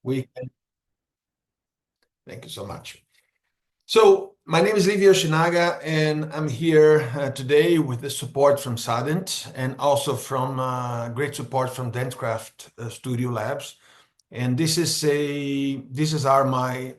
We can. Thank you so much. So my name is Livio Yoshinaga, and I'm here today with the support from Sadent and also from great support from Dentcraft Studio Labs. And this is our my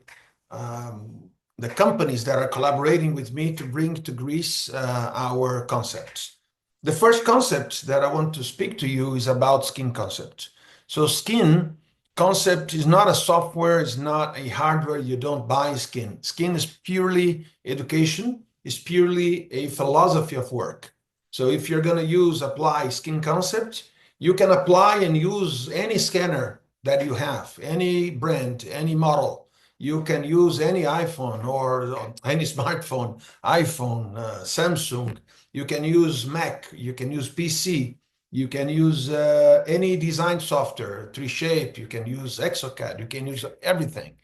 the companies that are collaborating with me to bring to Greece our concepts. The first concept that I want to speak to you is about Skyn concept. So Skyn concept is not a software, it's not a hardware. You don't buy Skyn. Skyn is purely education, is purely a philosophy of work. So if you're going to apply Skyn concept, you can apply and use any scanner that you have, any brand, any model. You can use any iPhone or any smartphone, iPhone, Samsung. You can use Mac, you can use PC, you can use any design software, 3Shape, you can use Exocad, you can use everything.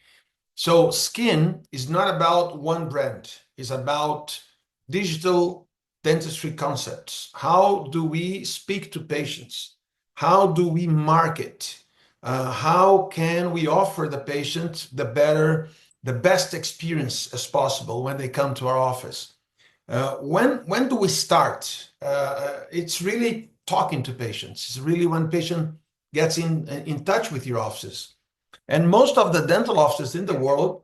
So Skyn is not about one brand, it's about digital dentistry concepts. How do we speak to patients? How do we market? How can we offer the patient the best experience as possible when they come to our office? When do we start? It's really talking to patients. It's really when patient gets in touch with your offices. And most of the dental offices in the world,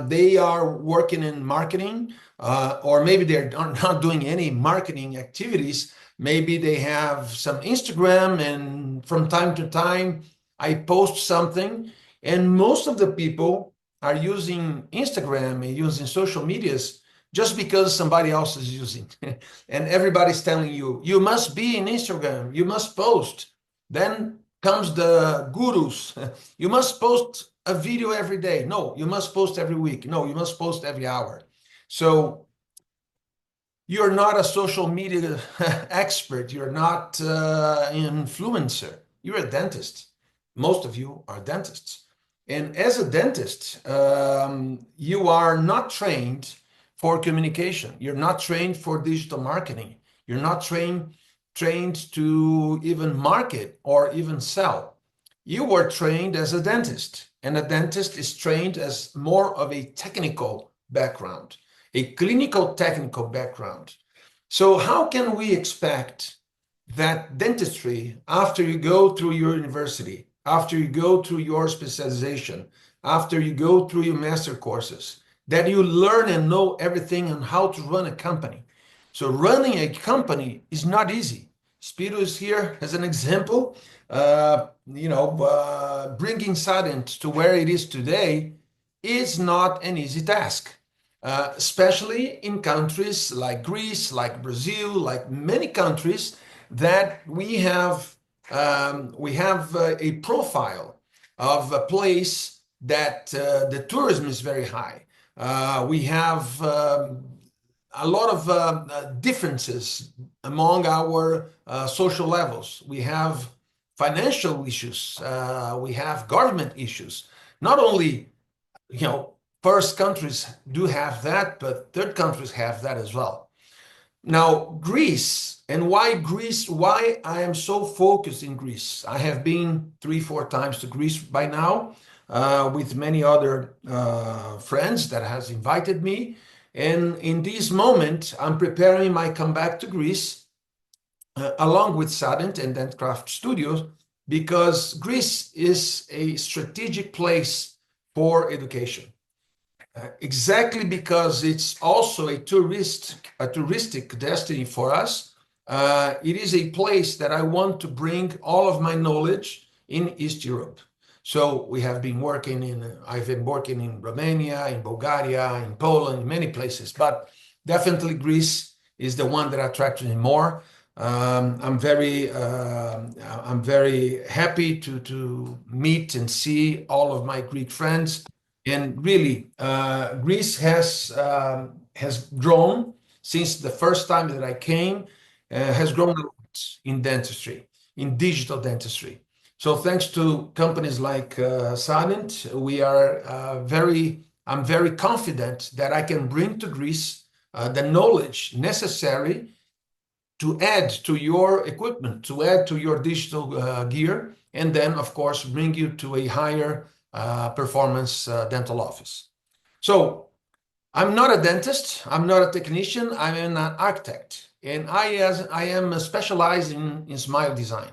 they are working in marketing, or maybe they're not doing any marketing activities. Maybe they have some Instagram, and from time to time, I post something. And most of the people are using Instagram and using social medias just because somebody else is using. And everybody's telling you, you must be in Instagram, you must post. Then comes the gurus. You must post a video every day. No, you must post every week. No, you must post every hour. So you're not a social media expert. You're not an influencer. You're a dentist. Most of you are dentists. And as a dentist, you are not trained for communication. You're not trained for digital marketing. You're not trained to even market or even sell. You were trained as a dentist, and a dentist is trained as more of a technical background, a clinical technical background. So how can we expect that dentistry, after you go through your university, after you go through your specialization, after you go through your master courses, that you learn and know everything on how to run a company? So running a company is not easy. Spiro is here as an example. Bringing Sadent to where it is today is not an easy task, especially in countries like Greece, like Brazil, like many countries that we have a profile of a place that the tourism is very high. We have a lot of differences among our social levels. We have financial issues. We have government issues. Not only, first countries do have that, but third countries have that as well. Now, Greece, and why Greece? Why I am so focused in Greece? I have been 3-4 times to Greece by now, with many other friends that has invited me. And in this moment, I'm preparing my comeback to Greece, along with Sadent and Dentcraft Studios, because Greece is a strategic place for education. Exactly because it's also a touristic destiny for us. It is a place that I want to bring all of my knowledge in East Europe. So I've been working in Romania, in Bulgaria, in Poland, in many places, but definitely Greece is the one that attracted me more. I'm very happy to meet and see all of my Greek friends. And really, Greece has grown since the first time that I came, has grown a lot in dentistry, in digital dentistry. So thanks to companies like Silent, I'm very confident that I can bring to Greece the knowledge necessary to add to your equipment, to add to your digital gear, and then, of course, bring you to a higher performance dental office. So I'm not a dentist, I'm not a technician, I'm an architect. And I am specialized in smile design.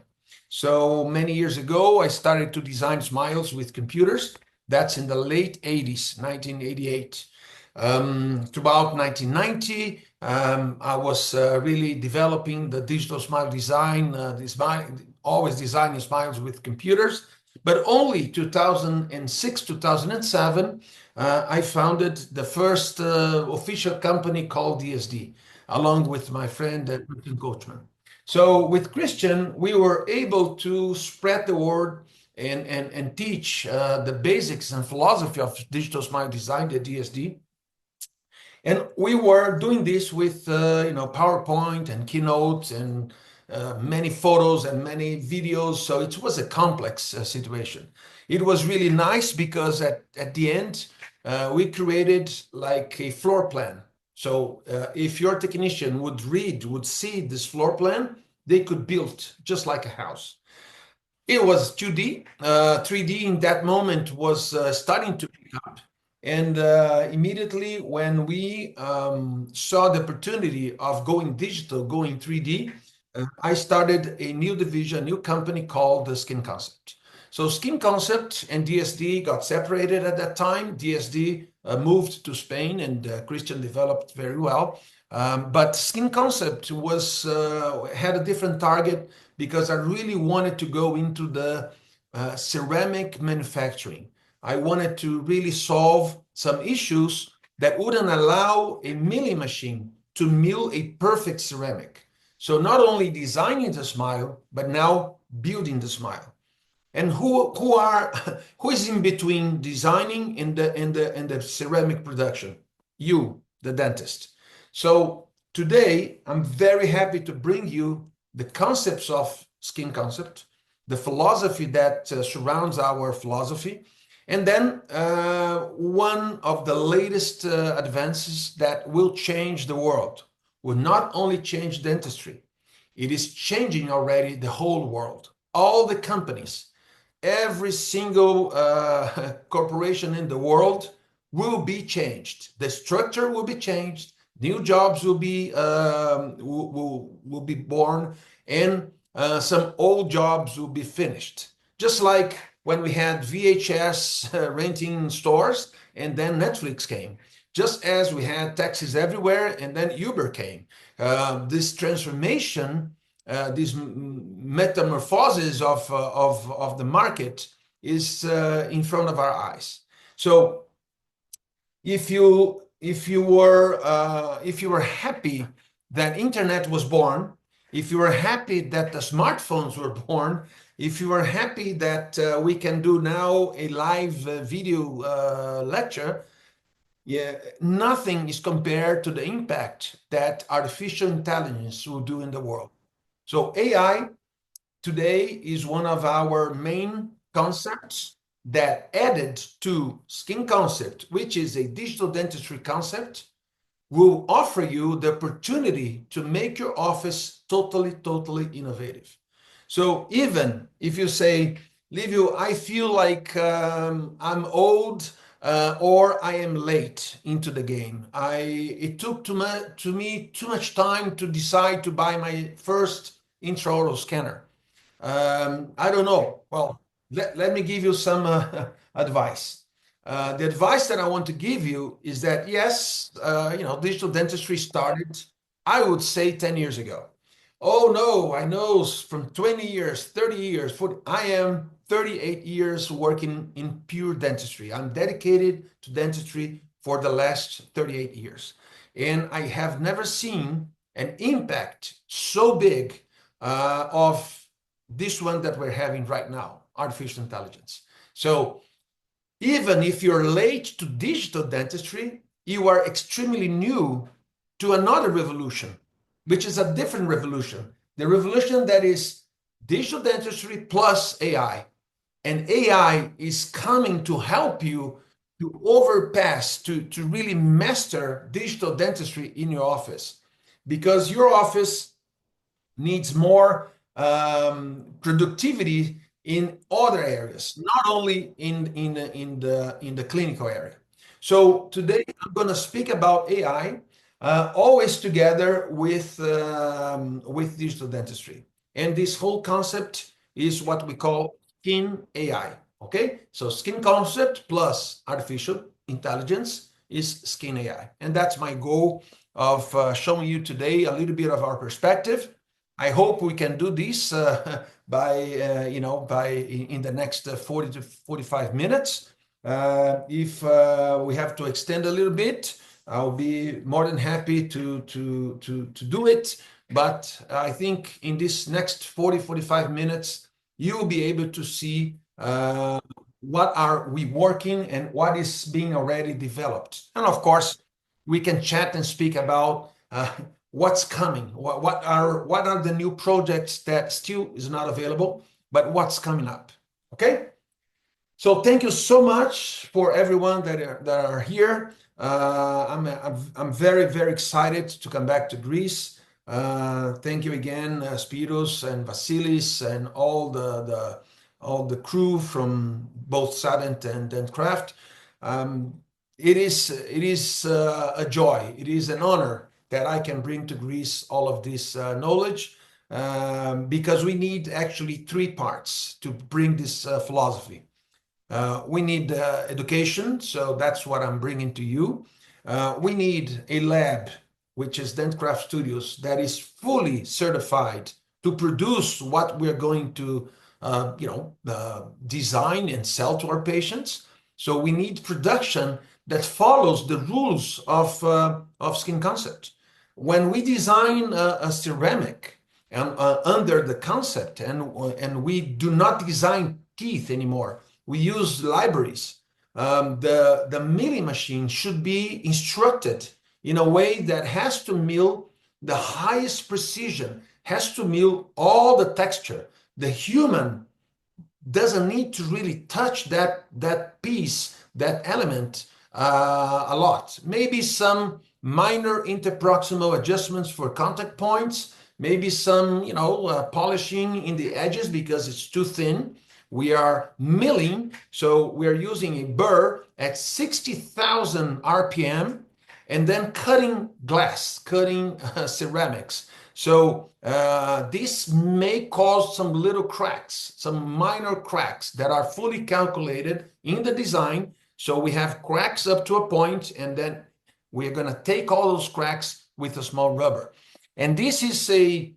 So many years ago, I started to design smiles with computers. That's in the late 80s, 1988. Throughout 1990, I was really developing the digital smile design, always designing smiles with computers. But only 2006, 2007, I founded the first official company called DSD, along with my friend Christian Coachman. So with Christian, we were able to spread the word and teach the basics and philosophy of digital smile design, the DSD. And we were doing this with PowerPoint and keynotes and many photos and many videos. So it was a complex situation. It was really nice because at the end, we created like a floor plan. So if your technician would see this floor plan, they could build just like a house. It was 2D. 3D in that moment was starting to pick up. And immediately when we saw the opportunity of going digital, going 3D, I started a new division, a new company called the Skyn Concept. So Skyn Concept and DSD got separated at that time. DSD moved to Spain and Christian developed very well. But Skyn Concept had a different target because I really wanted to go into the ceramic manufacturing. I wanted to really solve some issues that wouldn't allow a milling machine to mill a perfect ceramic. So not only designing the smile, but now building the smile. And who is in between designing and the ceramic production? You, the dentist. So today I'm very happy to bring you the concepts of Skyn Concept, the philosophy that surrounds our philosophy, and then one of the latest advances that will change the world, will not only change dentistry, it is changing already the whole world. All the companies, every single corporation in the world will be changed. The structure will be changed. New jobs will be born, and some old jobs will be finished. Just like when we had VHS renting stores, and then Netflix came. Just as we had taxis everywhere, and then Uber came. This transformation, this metamorphosis of the market is in front of our eyes. So if you were happy that internet was born, if you were happy that the smartphones were born, if you were happy that we can do now a live video lecture, yeah, nothing is compared to the impact that artificial intelligence will do in the world. So AI today is one of our main concepts that added to Skyn Concept, which is a digital dentistry concept, will offer you the opportunity to make your office totally innovative. So even if you say, Livio, I feel like I'm old or I am late into the game. It took to me too much time to decide to buy my first intraoral scanner. I don't know. Well, let me give you some advice. The advice that I want to give you is that yes, digital dentistry started, I would say 10 years ago. Oh no, I know from 20 years, 30 years, 40, I am 38 years working in pure dentistry. I'm dedicated to dentistry for the last 38 years. And I have never seen an impact so big of this one that we're having right now, artificial intelligence. So even if you're late to digital dentistry, you are extremely new to another revolution, which is a different revolution. The revolution that is digital dentistry plus AI. And AI is coming to help you to overpass, to really master digital dentistry in your office. Because your office needs more productivity in other areas, not only in the clinical area. So today I'm going to speak about AI, always together with digital dentistry. And this whole concept is what we call Skyn AI. Okay, so Skyn concept plus artificial intelligence is Skyn AI, and that's my goal of showing you today a little bit of our perspective. I hope we can do this by in the next 40 to 45 minutes. If we have to extend a little bit, I'll be more than happy to do it. But I think in this next 45 minutes, you will be able to see what are we working and what is being already developed. And of course, we can chat and speak about what's coming, what are the new projects that still is not available, but what's coming up. Okay? So thank you so much for everyone that are here. I'm very, very excited to come back to Greece. Thank you again, Spiros and Vasilis and all the crew from both Sadent and Dentcraft. It is a joy. It is an honor that I can bring to Greece all of this knowledge, because we need actually three parts to bring this philosophy. We need education, so that's what I'm bringing to you. We need a lab, which is Dentcraft Studios, that is fully certified to produce what we're going to design and sell to our patients. So we need production that follows the rules of Skyn concept. When we design a ceramic and under the concept, and we do not design teeth anymore, we use libraries. The milling machine should be instructed in a way that has to mill the highest precision, has to mill all the texture. The human doesn't need to really touch that piece, that element a lot. Maybe some minor interproximal adjustments for contact points, maybe some polishing in the edges because it's too thin. We are milling, so we are using a burr at 60,000 RPM and then cutting glass, cutting ceramics. So this may cause some little cracks, some minor cracks that are fully calculated in the design. So we have cracks up to a point, and then we're going to take all those cracks with a small rubber. And this is a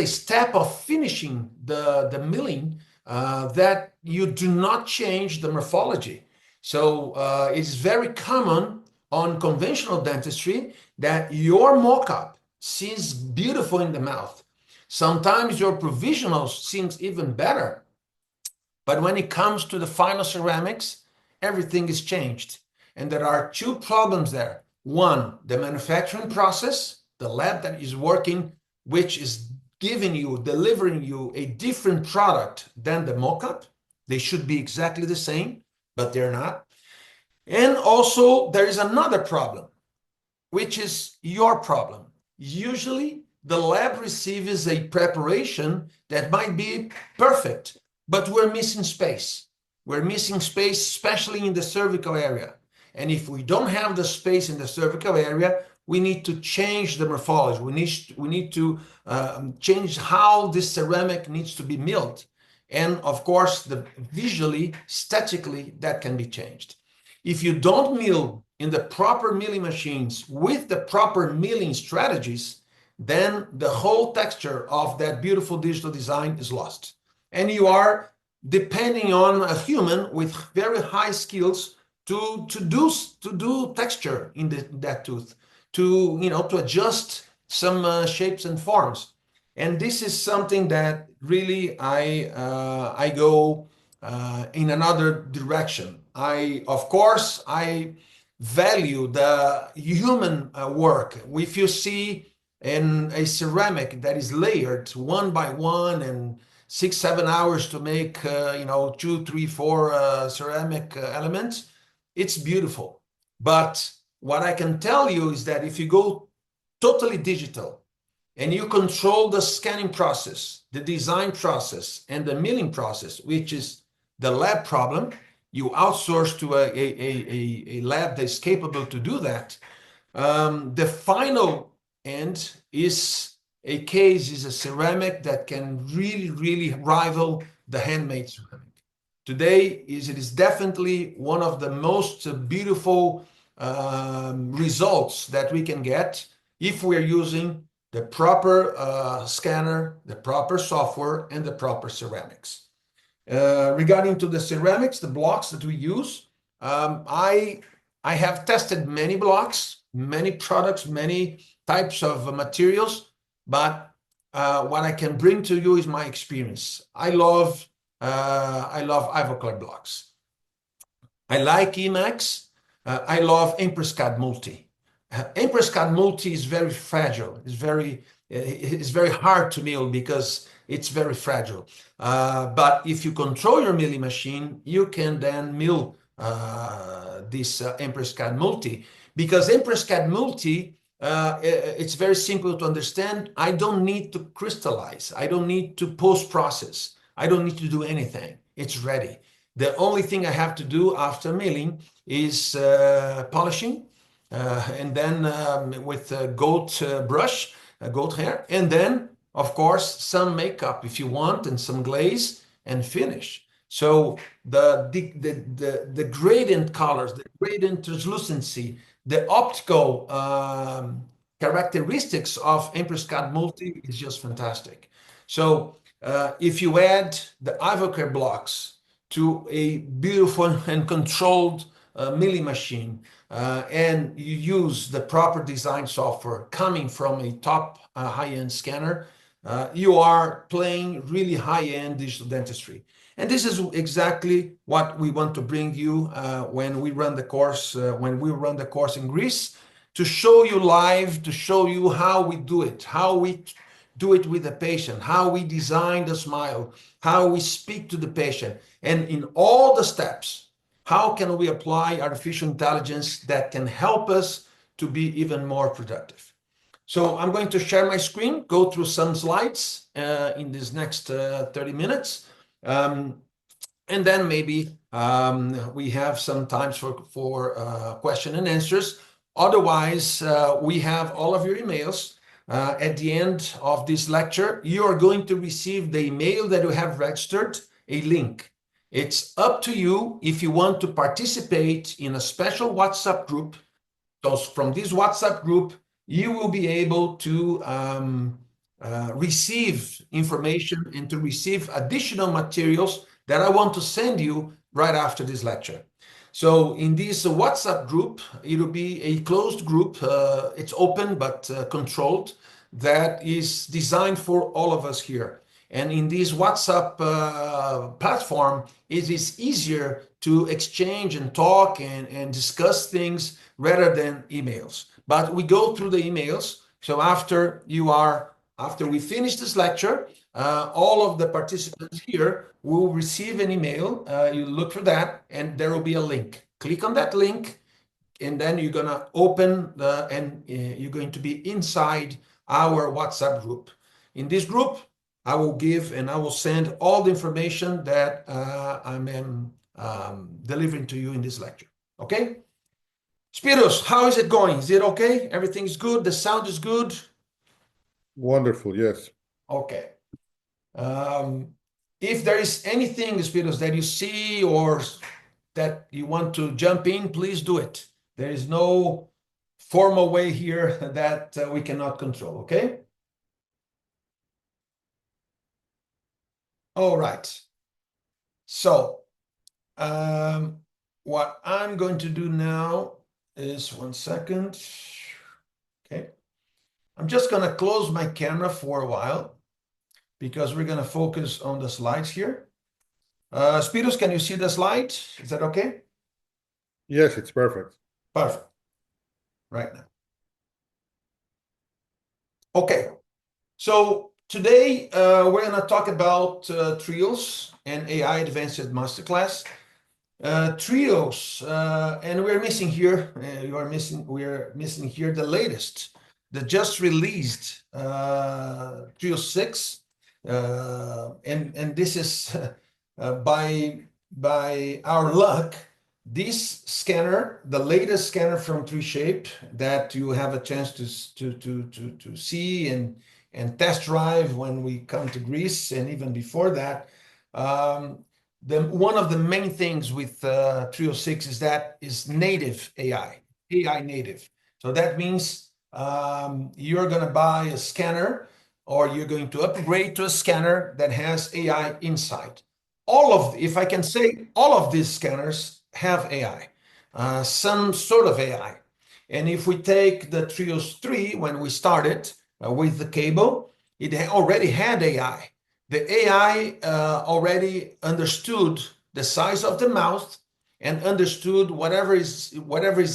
step of finishing the milling that you do not change the morphology. So it's very common on conventional dentistry that your mock-up seems beautiful in the mouth. Sometimes your provisional seems even better. But when it comes to the final ceramics, everything is changed. And there are two problems there. One, the manufacturing process, the lab that is working, which is delivering you a different product than the mock-up. They should be exactly the same, but they're not. And also there is another problem, which is your problem. Usually the lab receives a preparation that might be perfect, but we're missing space. We're missing space, especially in the cervical area. And if we don't have the space in the cervical area, we need to change the morphology. We need to change how this ceramic needs to be milled. And of course, visually, statically, that can be changed. If you don't mill in the proper milling machines with the proper milling strategies, then the whole texture of that beautiful digital design is lost. And you are depending on a human with very high skills to do texture in that tooth, to adjust some shapes and forms. And this is something that really I go in another direction. Of course, I value the human work. If you see in a ceramic that is layered one by one and 6-7 hours to make 2, 3, 4 ceramic elements, it's beautiful. But what I can tell you is that if you go totally digital, and you control the scanning process, the design process, and the milling process, which is the lab problem. You outsource to a lab that's capable to do that. The final end is a ceramic that can really, really rival the handmade ceramic. Today, it is definitely one of the most beautiful results that we can get if we're using the proper scanner, the proper software, and the proper ceramics. Regarding to the ceramics, the blocks that we use, I have tested many blocks, many products, many types of materials, but what I can bring to you is my experience. I love Ivoclar blocks. I like Emacs. I love Impresscad Multi. Impresscad Multi is very fragile. It's very hard to mill because it's very fragile. But if you control your milling machine, you can then mill this Impresscad Multi, because Impresscad Multi, it's very simple to understand. I don't need to crystallize. I don't need to post-process. I don't need to do anything. It's ready. The only thing I have to do after milling is polishing, and then with a goat brush, a goat hair, and then, of course, some makeup if you want, and some glaze, and finish. So the gradient colors, the gradient translucency, the optical characteristics of Impresscad Multi is just fantastic. So if you add the Ivoclar blocks to a beautiful and controlled milling machine, and you use the proper design software coming from a top high-end scanner, you are playing really high-end digital dentistry. And this is exactly what we want to bring you when we run the course, in Greece, to show you live, to show you how we do it, how we do it with the patient, how we design the smile, how we speak to the patient, and in all the steps, how can we apply artificial intelligence that can help us to be even more productive. So I'm going to share my screen, go through some slides in these next 30 minutes. And then maybe we have some time for question and answers. Otherwise, we have all of your emails. At the end of this lecture, you are going to receive the email that you have registered, a link. It's up to you if you want to participate in a special WhatsApp group. So from this WhatsApp group, you will be able to receive information and to receive additional materials that I want to send you right after this lecture. So in this WhatsApp group, it will be a closed group. It's open but controlled, that is designed for all of us here. And in this WhatsApp platform, it is easier to exchange and talk and discuss things rather than emails. But we go through the emails. So after we finish this lecture, all of the participants here will receive an email. You look for that, and there will be a link. Click on that link, and then you're going to open and you're going to be inside our WhatsApp group. In this group, I will give and I will send all the information that I'm delivering to you in this lecture. Okay? Spiros, how is it going? Is it okay? Everything's good? The sound is good? Wonderful, yes. Okay. If there is anything, Spiros, that you see or that you want to jump in, please do it. There is no formal way here that we cannot control, okay? All right. So what I'm going to do now is, one second. Okay. I'm just going to close my camera for a while because we're going to focus on the slides here. Spiros, can you see the slide? Is that okay? Yes, it's perfect. Perfect. Right now. Okay. So today we're going to talk about TRIOS and AI Advanced Masterclass. TRIOS, and we're missing here. We are missing here the latest the just released TRIOS 6, and this is by our luck, this scanner, the latest scanner from 3Shape that you have a chance to see and test drive when we come to Greece, and even before that, one of the main things with TRIOS 6 is that is native AI native. So that means you're going to buy a scanner, or you're going to upgrade to a scanner that has AI inside. If I can say, all of these scanners have AI, some sort of AI. And if we take the TRIOS 3, when we started with the cable, it already had AI. The AI already understood the size of the mouth and understood whatever is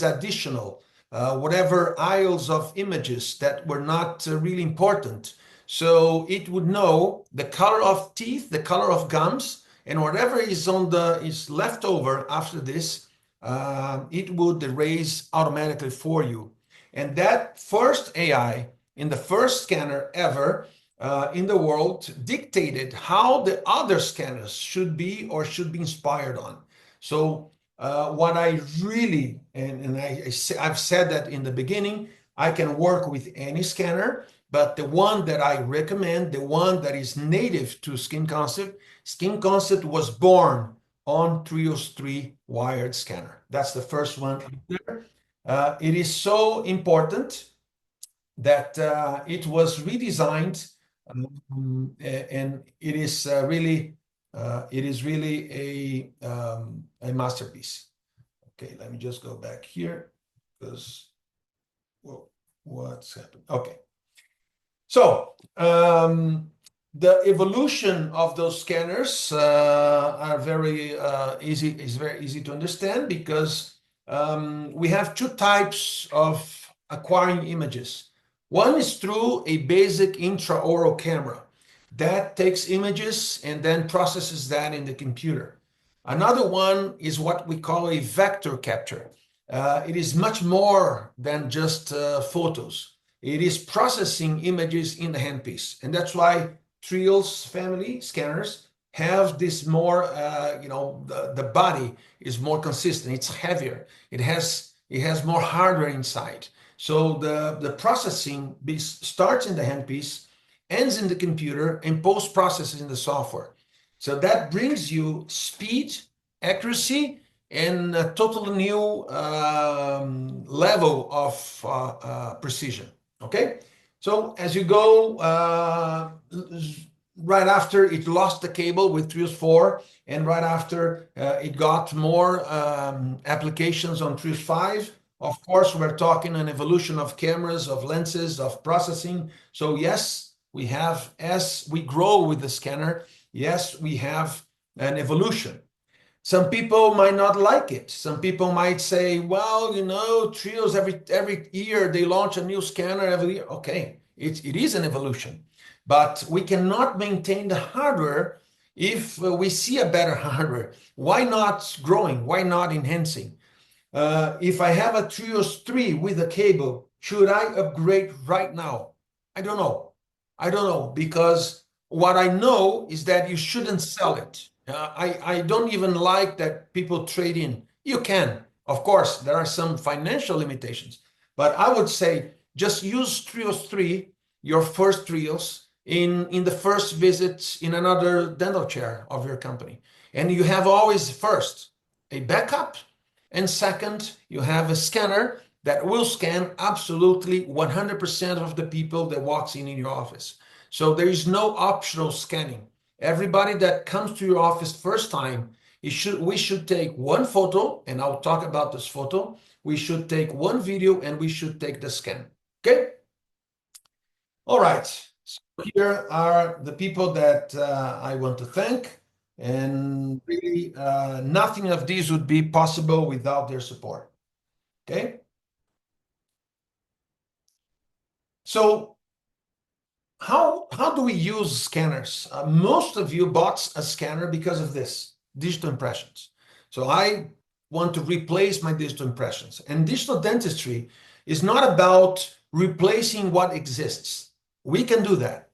additional, whatever aisles of images that were not really important. So it would know the color of teeth, the color of gums, and whatever is left over after this, it would erase automatically for you. And that first AI in the first scanner ever in the world dictated how the other scanners should be or should be inspired on. So what I really, and I've said that in the beginning, I can work with any scanner, but the one that I recommend, the one that is native to Skyn was born on TRIOS 3 wired scanner. That's the first one there. It is so important that it was redesigned, and it is really a masterpiece. Okay, let me just go back here because what's happened? Okay, so the evolution of those scanners are very easy. Is very easy to understand because we have two types of acquiring images. One is through a basic intraoral camera that takes images and then processes that in the computer. Another one is what we call a vector capture. It is much more than just photos. It is processing images in the handpiece. And that's why TRIOS family scanners have this more, the body is more consistent. It's heavier. It has more hardware inside. So the processing starts in the handpiece, ends in the computer, and post-processes in the software. So that brings you speed, accuracy, and a totally new level of precision. Okay, so as you go, right after it lost the cable with TRIOS 4, and right after it got more applications on TRIOS 5. Of course, we're talking an evolution of cameras, of lenses, of processing. So yes, we have, as we grow with the scanner, yes, we have an evolution. Some people might not like it. Some people might say, well, TRIOS, every year they launch a new scanner every year. Okay, it is an evolution. But we cannot maintain the hardware if we see a better hardware. Why not growing? Why not enhancing? If I have a TRIOS 3 with a cable, should I upgrade right now? I don't know, because what I know is that you shouldn't sell it. I don't even like that people trade in. You can, of course, there are some financial limitations, but I would say just use TRIOS 3, your first TRIOS, in the first visit in another dental chair of your company. And you have always first a backup, and second, you have a scanner that will scan absolutely 100% of the people that walks in your office. So there is no optional scanning. Everybody that comes to your office first time, we should take one photo, and I'll talk about this photo. We should take one video, and we should take the scan. Okay? All right. So here are the people that I want to thank. And really, nothing of this would be possible without their support. Okay? So how do we use scanners? Most of you bought a scanner because of this, digital impressions. So I want to replace my digital impressions. And digital dentistry is not about replacing what exists. We can do that.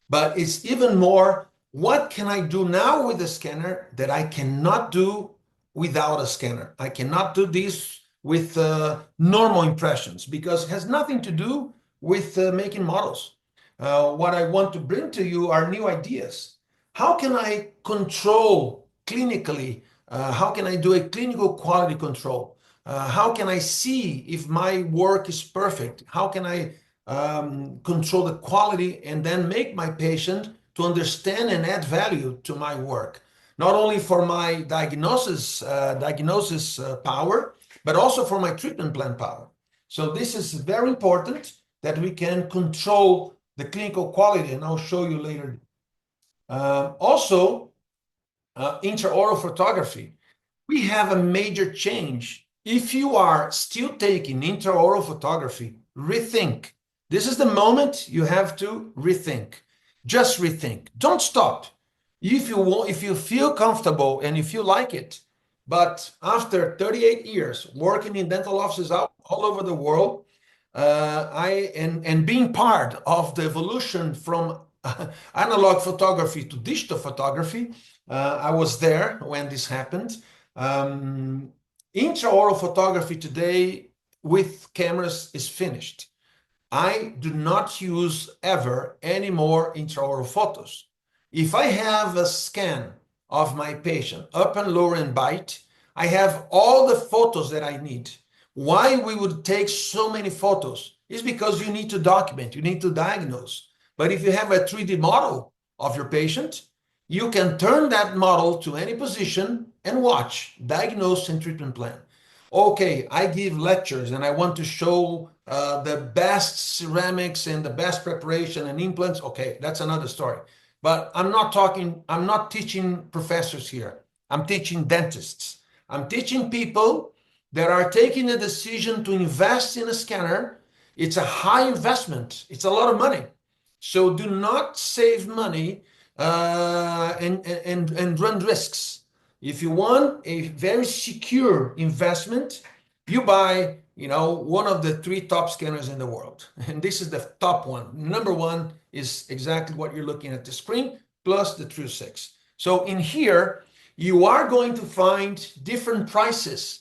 But it's even more, what can I do now with a scanner that I cannot do without a scanner? I cannot do this with normal impressions because it has nothing to do with making models. What I want to bring to you are new ideas. How can I control clinically? How can I do a clinical quality control? How can I see if my work is perfect? How can I control the quality and then make my patient to understand and add value to my work, not only for my diagnosis power, but also for my treatment plan power. So this is very important that we can control the clinical quality, and I'll show you later. Also, intraoral photography. We have a major change. If you are still taking intraoral photography, rethink. This is the moment you have to rethink. Just rethink. Don't stop. If you want, if you feel comfortable and if you like it, but after 38 years working in dental offices all over the world, and being part of the evolution from analog photography to digital photography, I was there when this happened. Intraoral photography today with cameras is finished. I do not use ever any more intraoral photos. If I have a scan of my patient, up and lower and bite, I have all the photos that I need. Why we would take so many photos is because you need to document, you need to diagnose. But if you have a 3D model of your patient, you can turn that model to any position and watch, diagnose, and treatment plan. Okay, I give lectures and I want to show the best ceramics and the best preparation and implants. Okay, that's another story. But I'm not teaching professors here. I'm teaching dentists. I'm teaching people that are taking the decision to invest in a scanner. It's a high investment. It's a lot of money. So do not save money and run risks. If you want a very secure investment, you buy, one of the 3 top scanners in the world. And this is the top one. Number 1 is exactly what you're looking at the screen, plus the TRIOS 6. So in here, you are going to find different prices,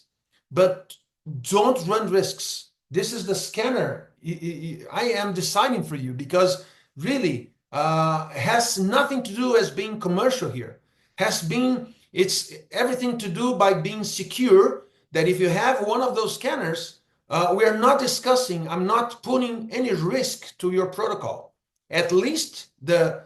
but don't run risks. This is the scanner I am designing for you because really has nothing to do as being commercial here. It's everything to do by being secure, that if you have one of those scanners, we are not discussing, I'm not putting any risk to your protocol. At least the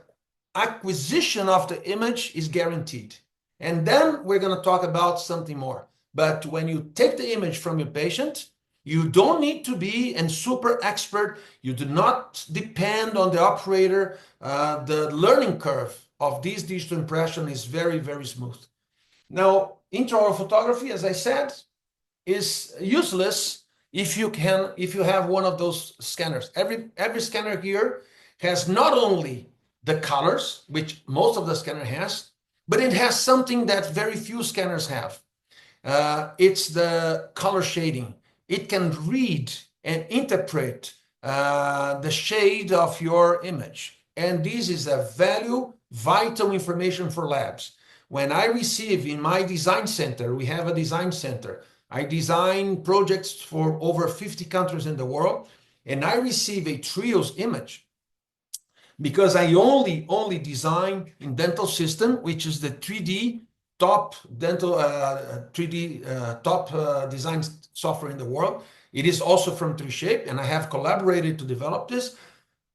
acquisition of the image is guaranteed. And then we're going to talk about something more. But when you take the image from your patient, you don't need to be a super expert. You do not depend on the operator. The learning curve of this digital impression is very, very smooth. Now, intraoral photography, as I said, is useless if you have one of those scanners. Every scanner here has not only the colors, which most of the scanner has, but it has something that very few scanners have. It's the color shading. It can read and interpret the shade of your image. And this is a vital information for labs. When I receive in my design center, we have a design center. I design projects for over 50 countries in the world, and I receive a TRIOS image because I only design in dental system, which is the 3D top dental 3D top design software in the world. It is also from 3Shape, and I have collaborated to develop this.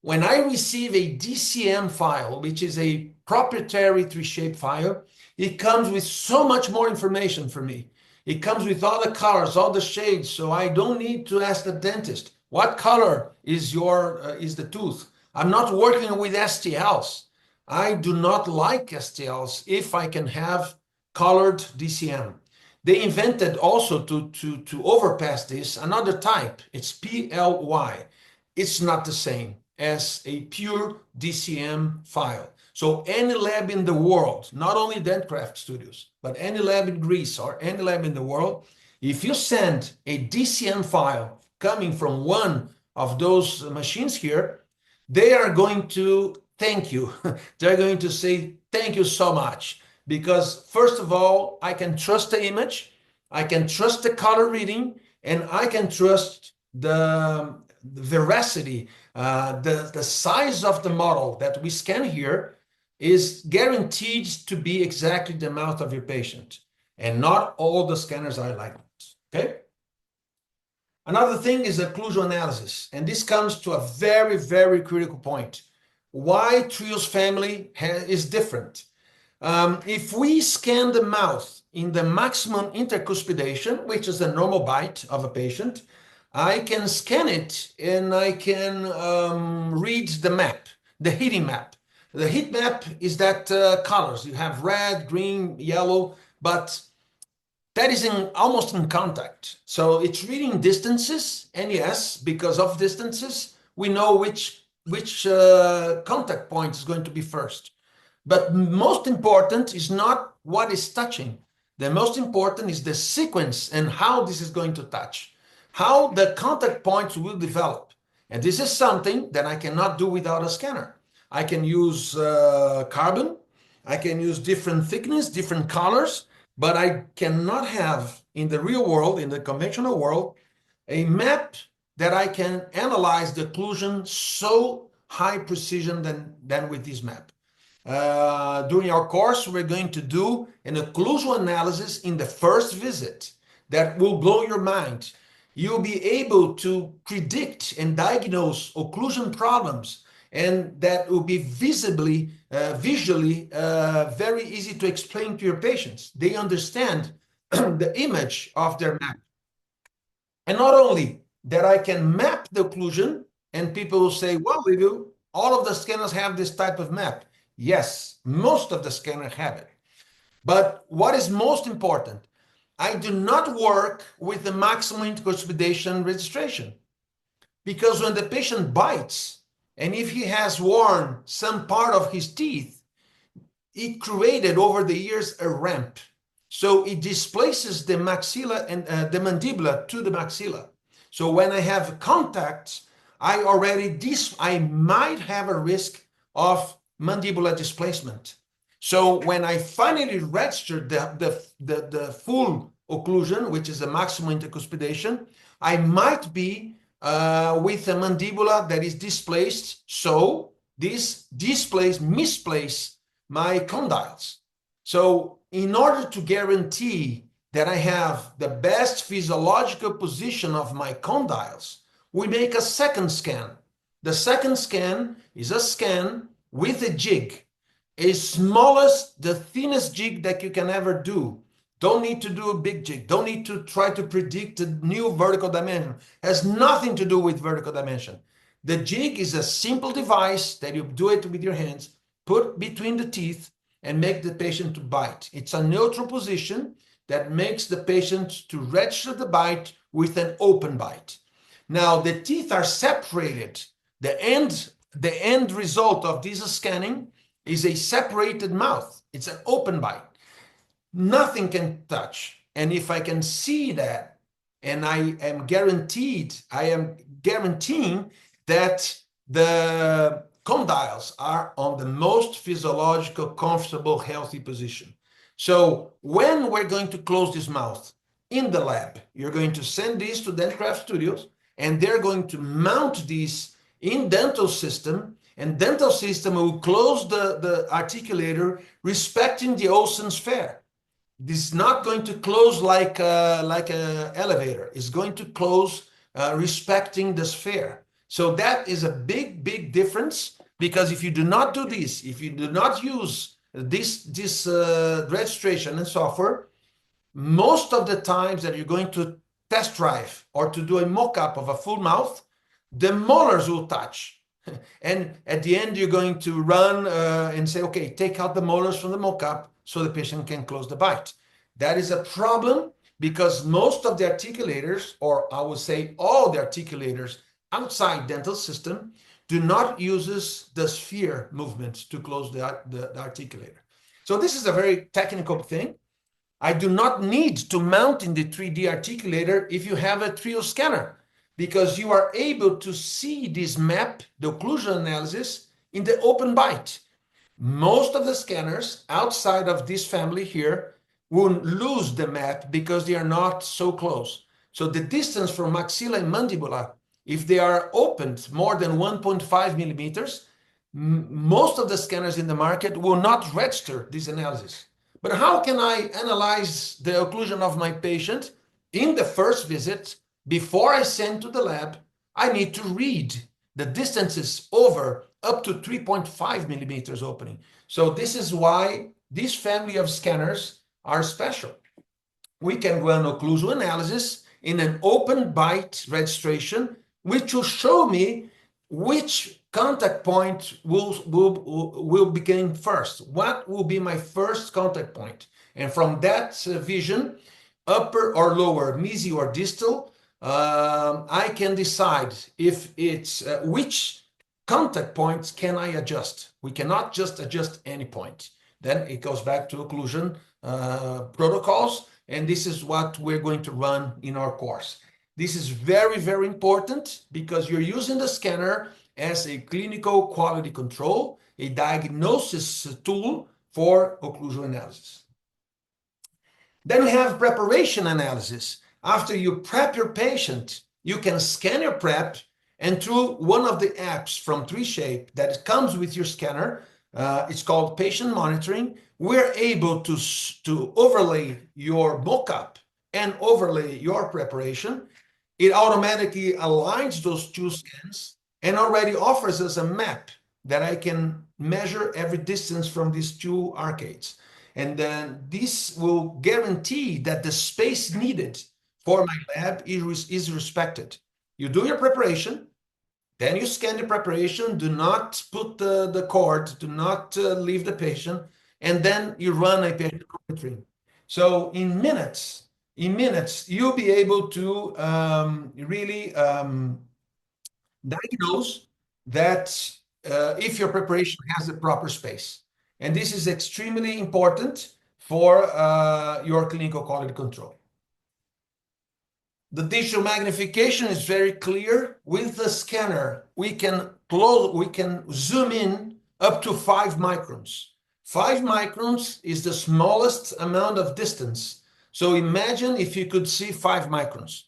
When I receive a DCM file, which is a proprietary 3Shape file, it comes with so much more information for me. It comes with all the colors, all the shades, so I don't need to ask the dentist, what color is the tooth? I'm not working with STLs. I do not like STLs if I can have colored DCM. They invented also to overpass this another type. It's PLY. It's not the same as a pure DCM file. So any lab in the world, not only Dentcraft Studios, but any lab in Greece or any lab in the world, if you send a DCM file coming from one of those machines here, they are going to thank you. They're going to say, thank you so much. Because first of all, I can trust the image, I can trust the color reading, and I can trust the veracity, the size of the model that we scan here is guaranteed to be exactly the mouth of your patient. And not all the scanners are like this, okay? Another thing is occlusion analysis, and this comes to a very, very critical point. Why TRIOS family is different. If we scan the mouth in the maximum intercuspidation, which is the normal bite of a patient, I can scan it and I can read the map, the heating map. The heat map is that colors. You have red, green, yellow, but that is almost in contact. So it's reading distances, and yes, because of distances, we know which contact point is going to be first. But most important is not what is touching. The most important is the sequence and how this is going to touch, how the contact points will develop. And this is something that I cannot do without a scanner. I can use carbon, I can use different thickness, different colors, but I cannot have in the real world, in the conventional world, a map that I can analyze the occlusion so high precision than with this map. During our course, we're going to do an occlusion analysis in the first visit that will blow your mind. You'll be able to predict and diagnose occlusion problems, and that will be visually very easy to explain to your patients. They understand the image of their map. And not only that I can map the occlusion, and people will say, well, Livio, all of the scanners have this type of map. Yes, most of the scanners have it. But what is most important, I do not work with the maximum intercuspidation registration. Because when the patient bites, and if he has worn some part of his teeth, it created over the years a ramp. So it displaces the maxilla and the mandibular to the maxilla. So when I have contacts, I might have a risk of mandibular displacement. So when I finally register the full occlusion, which is the maximum intercuspidation, I might be with a mandibula that is displaced. So this misplace my condyles. So in order to guarantee that I have the best physiological position of my condyles, we make a second scan. The second scan is a scan with a jig, a smallest, the thinnest jig that you can ever do. Don't need to do a big jig. Don't need to try to predict a new vertical dimension. Has nothing to do with vertical dimension. The jig is a simple device that you do it with your hands, put between the teeth, and make the patient to bite. It's a neutral position that makes the patient to register the bite with an open bite. Now, the teeth are separated. The end result of this scanning is a separated mouth. It's an open bite. Nothing can touch. And if I can see that, and I am guaranteeing that the condyles are on the most physiological, comfortable, healthy position. So when we're going to close this mouth in the lab, you're going to send these to Dentcraft Studios, and they're going to mount these in dental system, and dental system will close the articulator respecting the Olsen sphere. This is not going to close like an elevator. It's going to close respecting the sphere. So that is a big, big difference, because if you do not do this, if you do not use this registration and software, most of the times that you're going to test drive or to do a mock-up of a full mouth, the molars will touch. And at the end, you're going to run and say, okay, take out the molars from the mock-up so the patient can close the bite. That is a problem, because most of the articulators, or I would say all the articulators outside dental system, do not use the sphere movement to close the articulator. So this is a very technical thing. I do not need to mount in the 3D articulator if you have a TRIOS scanner. because you are able to see this map, the occlusion analysis, in the open bite. Most of the scanners outside of this family here will lose the map because they are not so close. So the distance from maxilla and mandibula, if they are opened more than 1.5 millimeters, most of the scanners in the market will not register this analysis. But how can I analyze the occlusion of my patient in the first visit? Before I send to the lab, I need to read the distances over up to 3.5 millimeters opening. So this is why this family of scanners are special. We can run occlusion analysis in an open bite registration, which will show me which contact point will begin first. What will be my first contact point? And from that vision, upper or lower, mesi or distal, I can decide if it's which contact points can I adjust. We cannot just adjust any point. Then it goes back to occlusion protocols, and this is what we're going to run in our course. This is very, very important because you're using the scanner as a clinical quality control, a diagnosis tool for occlusion analysis. Then we have preparation analysis. After you prep your patient, you can scan your prep, and through one of the apps from 3Shape that comes with your scanner, it's called patient monitoring, we're able to overlay your mockup and overlay your preparation. It automatically aligns those two scans and already offers us a map that I can measure every distance from these two arcades. And then this will guarantee that the space needed for my lab is respected. You do your preparation, then you scan the preparation, do not put the cord, do not leave the patient, and then you run a patient monitoring. So in minutes, you'll be able to really diagnose that if your preparation has the proper space. And this is extremely important for your clinical quality control. The digital magnification is very clear. With the scanner, we can zoom in up to 5 microns. 5 microns is the smallest amount of distance. So imagine if you could see 5 microns.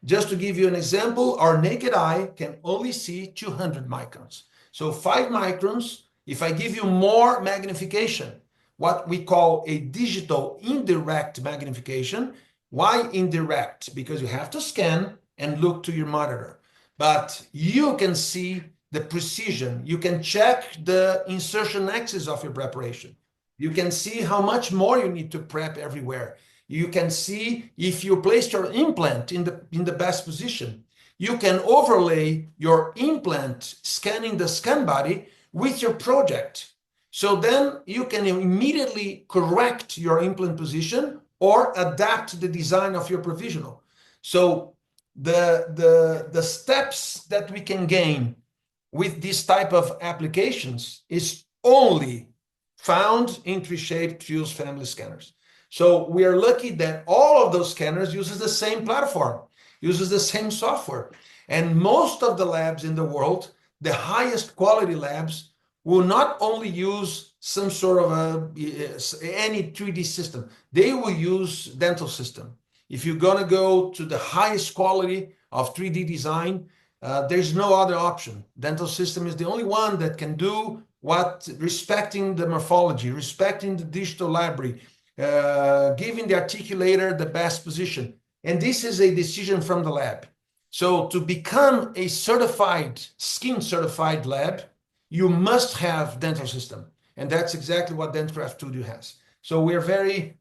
Just to give you an example, our naked eye can only see 200 microns. So 5 microns, if I give you more magnification, what we call a digital indirect magnification. Why indirect? Because you have to scan and look to your monitor. But you can see the precision. You can check the insertion axis of your preparation. You can see how much more you need to prep everywhere. You can see if you placed your implant in the best position. You can overlay your implant scanning the scan body with your project. So then you can immediately correct your implant position or adapt the design of your provisional. So the steps that we can gain with this type of applications is only found in 3Shape TRIOS family scanners. So we are lucky that all of those scanners uses the same platform, uses the same software. And most of the labs in the world, the highest quality labs, will not only use some sort of any 3D system. They will use dental system. If you're going to go to the highest quality of 3D design, there's no other option. Dental system is the only one that can do what, respecting the morphology, respecting the digital library, giving the articulator the best position. And this is a decision from the lab. So to become a certified, Skyn certified lab, you must have dental system. And that's exactly what Dentcraft Studio has. So we're very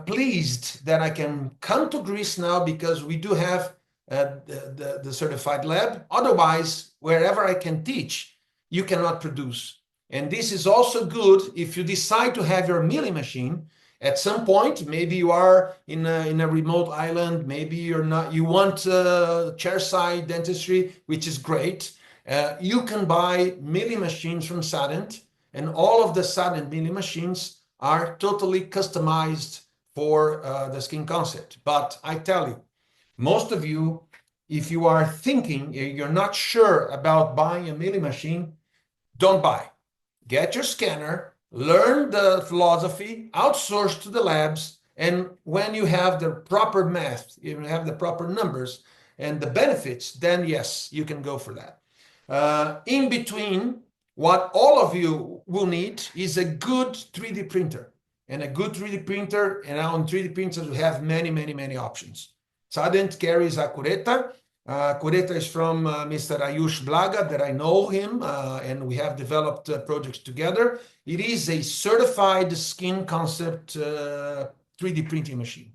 pleased that I can come to Greece now because we do have the certified lab. Otherwise, wherever I can teach, you cannot produce. And this is also good if you decide to have your milling machine. At some point, maybe you are in a remote island, maybe you're not, you want chairside dentistry, which is great. You can buy milling machines from Sadent, and all of the Sadent milling machines are totally customized for the Skyn concept. But I tell you, most of you if you are thinking, you're not sure about buying a milling machine, don't buy. Get your scanner, learn the philosophy, outsource to the labs, and when you have the proper math, you have the proper numbers and the benefits, then yes, you can go for that. In between, what all of you will need is a good 3D printer. And a good 3D printer, and on 3D printers, we have many, many, many options. Sadent carries a Cureta. Cureta is from Mr. Ayush Blaga, that I know him, and we have developed projects together. It is a certified Skyn concept 3D printing machine.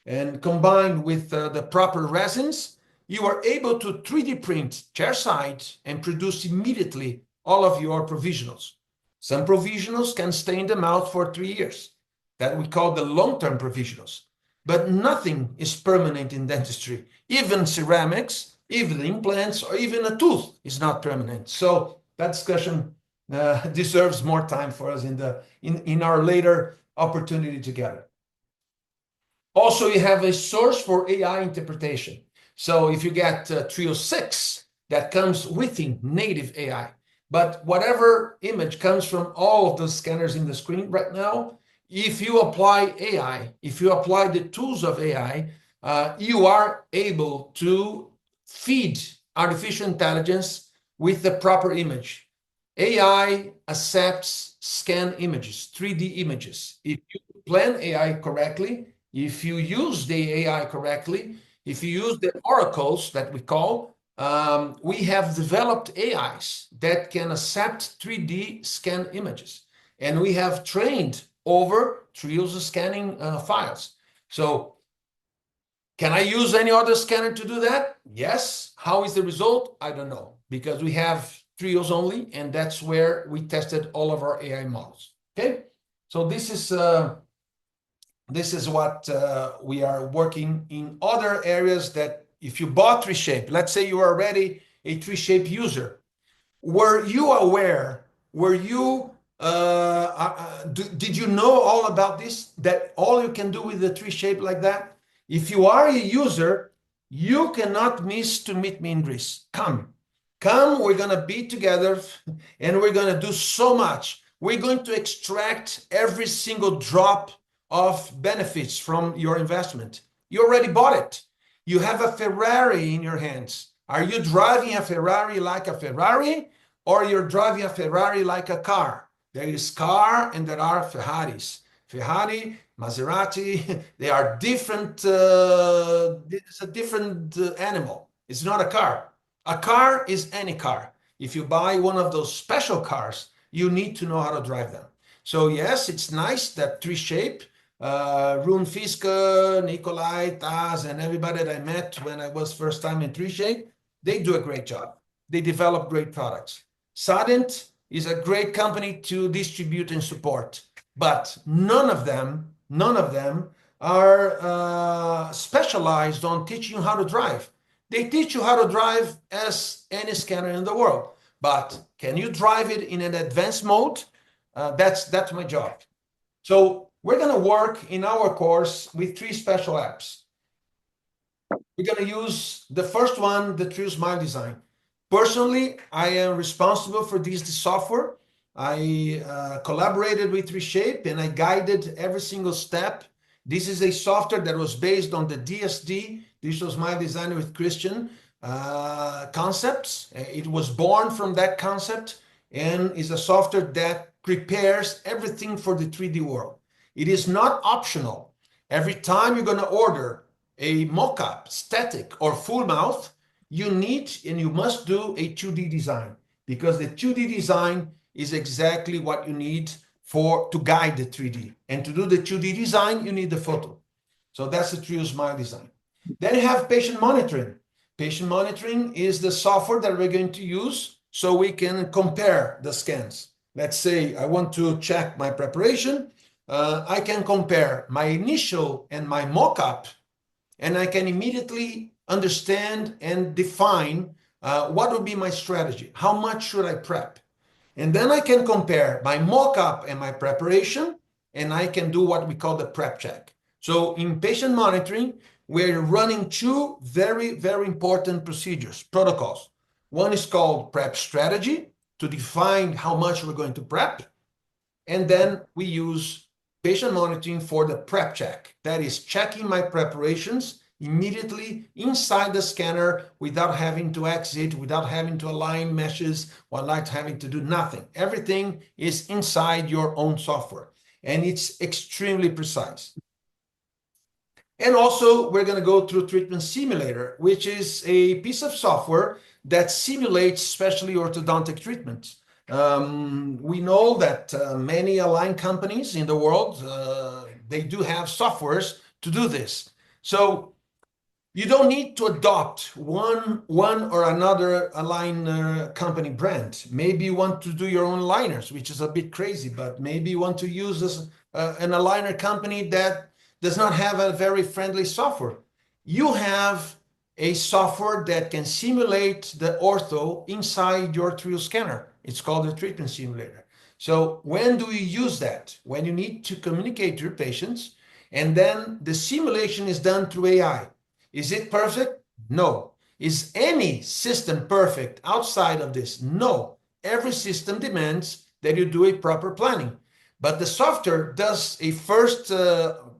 And combined with the proper resins, you are able to 3D print chairside and produce immediately all of your provisionals. Some provisionals can stay in the mouth for 3 years. That we call the long-term provisionals. But nothing is permanent in dentistry. Even ceramics, even implants, or even a tooth is not permanent. So that discussion deserves more time for us in our later opportunity together. Also, you have a source for AI interpretation. So if you get TRIOS 6, that comes within native AI. But whatever image comes from all of the scanners in the screen right now, if you apply AI, if you apply the tools of AI, you are able to feed artificial intelligence with the proper image. AI accepts scan images, 3D images. If you plan AI correctly, if you use the AI correctly, if you use the oracles that we call, we have developed AIs that can accept 3D scan images. And we have trained over TRIOS scanning files. So can I use any other scanner to do that? Yes. How is the result? I don't know, because we have TRIOS only, and that's where we tested all of our AI models. Okay, so this is what we are working in other areas. That if you bought 3Shape, let's say you are already a 3Shape user, were you aware, did you know all about this, that all you can do with the 3Shape like that? If you are a user, you cannot miss to meet me in Greece. Come, we're going to be together, and we're going to do so much. We're going to extract every single drop of benefits from your investment. You already bought it. You have a Ferrari in your hands. Are you driving a Ferrari like a Ferrari, or you're driving a Ferrari like a car? There is car and there are Ferraris. Ferrari, Maserati, they are different. It's a different animal. It's not a car. A car is any car. If you buy one of those special cars, you need to know how to drive them. So yes, it's nice that 3Shape, Rune Fiske, Nikolai, Taz, and everybody that I met when I was first time in 3Shape, they do a great job. They develop great products. Sadent is a great company to distribute and support, but none of them are specialized on teaching you how to drive. They teach you how to drive as any scanner in the world, but can you drive it in an advanced mode? That's my job. So we're going to work in our course with 3 special apps. We're going to use the first one, the TRIOS Smile Design. Personally, I am responsible for this software. I collaborated with 3Shape, and I guided every single step. This is a software that was based on the DSD, Digital Smile Designer with Christian concepts. It was born from that concept, and is a software that prepares everything for the 3D world. It is not optional. Every time you're going to order a mock-up, static or full mouth, you need and you must do a 2D design, because the 2D design is exactly what you need to guide the 3D. And to do the 2D design, you need the photo. So that's the TRIOS Smile Design. Then you have patient monitoring. Patient monitoring is the software that we're going to use so we can compare the scans. Let's say I want to check my preparation. I can compare my initial and my mock-up, and I can immediately understand and define what would be my strategy. How much should I prep? And then I can compare my mock-up and my preparation, and I can do what we call the prep check. So in patient monitoring, we're running two very, very important procedures, protocols. One is called prep strategy to define how much we're going to prep. And then we use patient monitoring for the prep check. That is checking my preparations immediately inside the scanner without having to exit, without having to align meshes, without having to do nothing. Everything is inside your own software, and it's extremely precise. And also, we're going to go through Treatment Simulator, which is a piece of software that simulates especially orthodontic treatments. We know that many align companies in the world, they do have softwares to do this. So you don't need to adopt one or another align company brand. Maybe you want to do your own aligners, which is a bit crazy, but maybe you want to use an aligner company that does not have a very friendly software. You have a software that can simulate the ortho inside your TRIOS scanner. It's called the treatment simulator. So when do you use that? When you need to communicate to your patients, and then the simulation is done through AI. Is it perfect? No. Is any system perfect outside of this? No. Every system demands that you do a proper planning. But the software does a first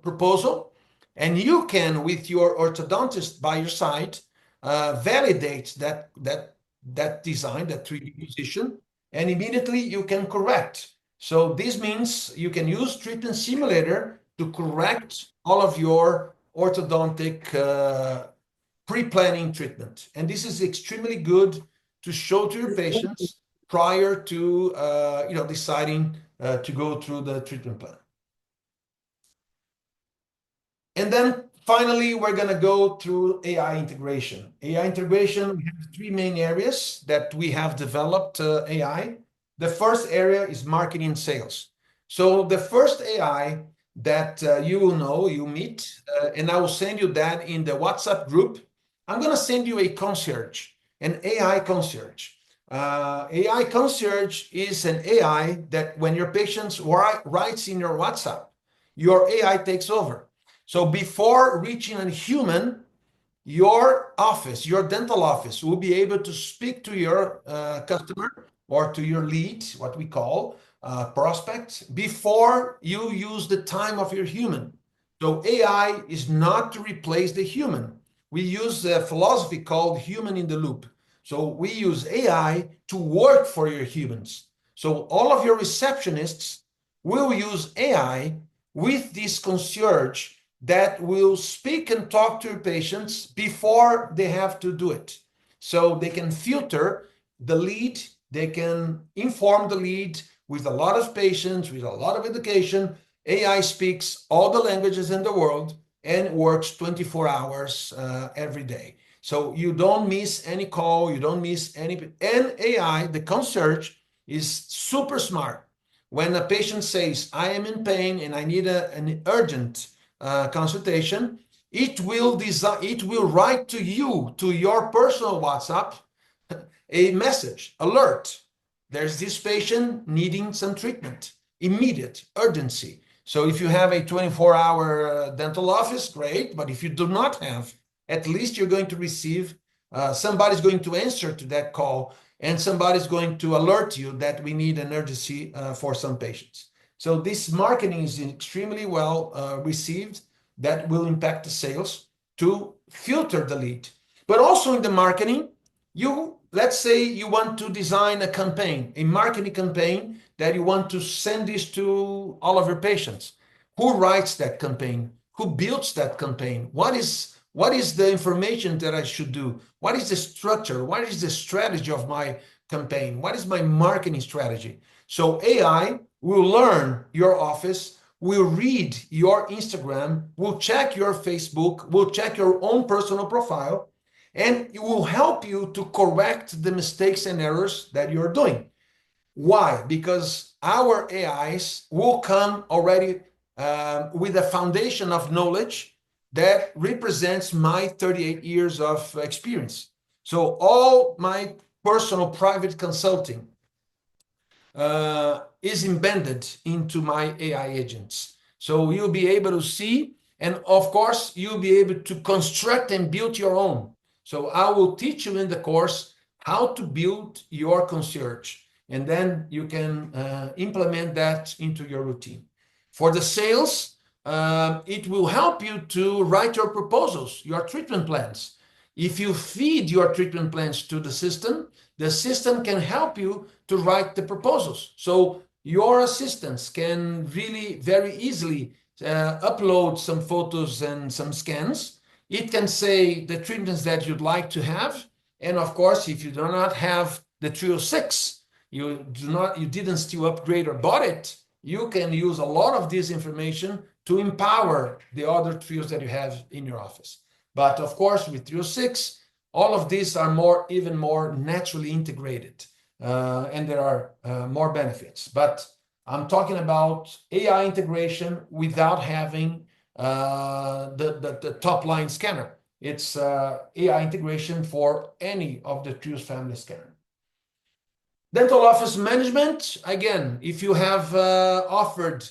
proposal, and you can, with your orthodontist by your side, validate that design, that 3D position, and immediately you can correct. So this means you can use Treatment Simulator to correct all of your orthodontic pre-planning treatment. And this is extremely good to show to your patients prior to deciding to go through the treatment plan. And then finally, we're going to go through AI integration. AI integration, we have three main areas that we have developed AI. The first area is marketing and sales. So the first AI that you will know, you meet, and I will send you that in the WhatsApp group. I'm going to send you a concierge, an AI concierge. AI concierge is an AI that when your patient writes in your WhatsApp, your AI takes over. So before reaching a human, your office, your dental office, will be able to speak to your customer or to your lead, what we call prospect, before you use the time of your human. So AI is not to replace the human. We use a philosophy called human in the loop. So we use AI to work for your humans. So all of your receptionists will use AI with this concierge that will speak and talk to your patients before they have to do it. So they can filter the lead, they can inform the lead with a lot of patience, with a lot of education. AI speaks all the languages in the world and works 24 hours every day. So you don't miss any call, you don't miss any. And AI, the concierge, is super smart. When a patient says, I am in pain and I need an urgent consultation, it will write to you, to your personal WhatsApp, a message, alert. There's this patient needing some treatment, immediate, urgency. So if you have a 24-hour dental office, great. But if you do not have, at least you're going to receive, somebody's going to answer to that call, and somebody's going to alert you that we need an urgency for some patients. So this marketing is extremely well received. That will impact the sales to filter the lead. But also in the marketing, let's say you want to design a campaign, a marketing campaign that you want to send this to all of your patients. Who writes that campaign? Who builds that campaign? What is the information that I should do? What is the structure? What is the strategy of my campaign? What is my marketing strategy? So AI will learn your office, will read your Instagram, will check your Facebook, will check your own personal profile, and it will help you to correct the mistakes and errors that you're doing. Why? Because our AIs will come already with a foundation of knowledge that represents my 38 years of experience. So all my personal private consulting is embedded into my AI agents. So you'll be able to see And of course, you'll be able to construct and build your own. So I will teach you in the course how to build your concierge, and then you can implement that into your routine. For the sales, it will help you to write your proposals, your treatment plans. If you feed your treatment plans to the system can help you to write the proposals. So your assistants can really very easily upload some photos and some scans. It can say the treatments that you'd like to have. And of course, if you do not have the TRIOS 6, you didn't still upgrade or bought it, you can use a lot of this information to empower the other TRIOS that you have in your office. But of course, with TRIOS 6, all of these are even more naturally integrated, and there are more benefits. But I'm talking about AI integration without having the top line scanner. It's AI integration for any of the TRIOS family scanner. Dental office management, again, if you have offered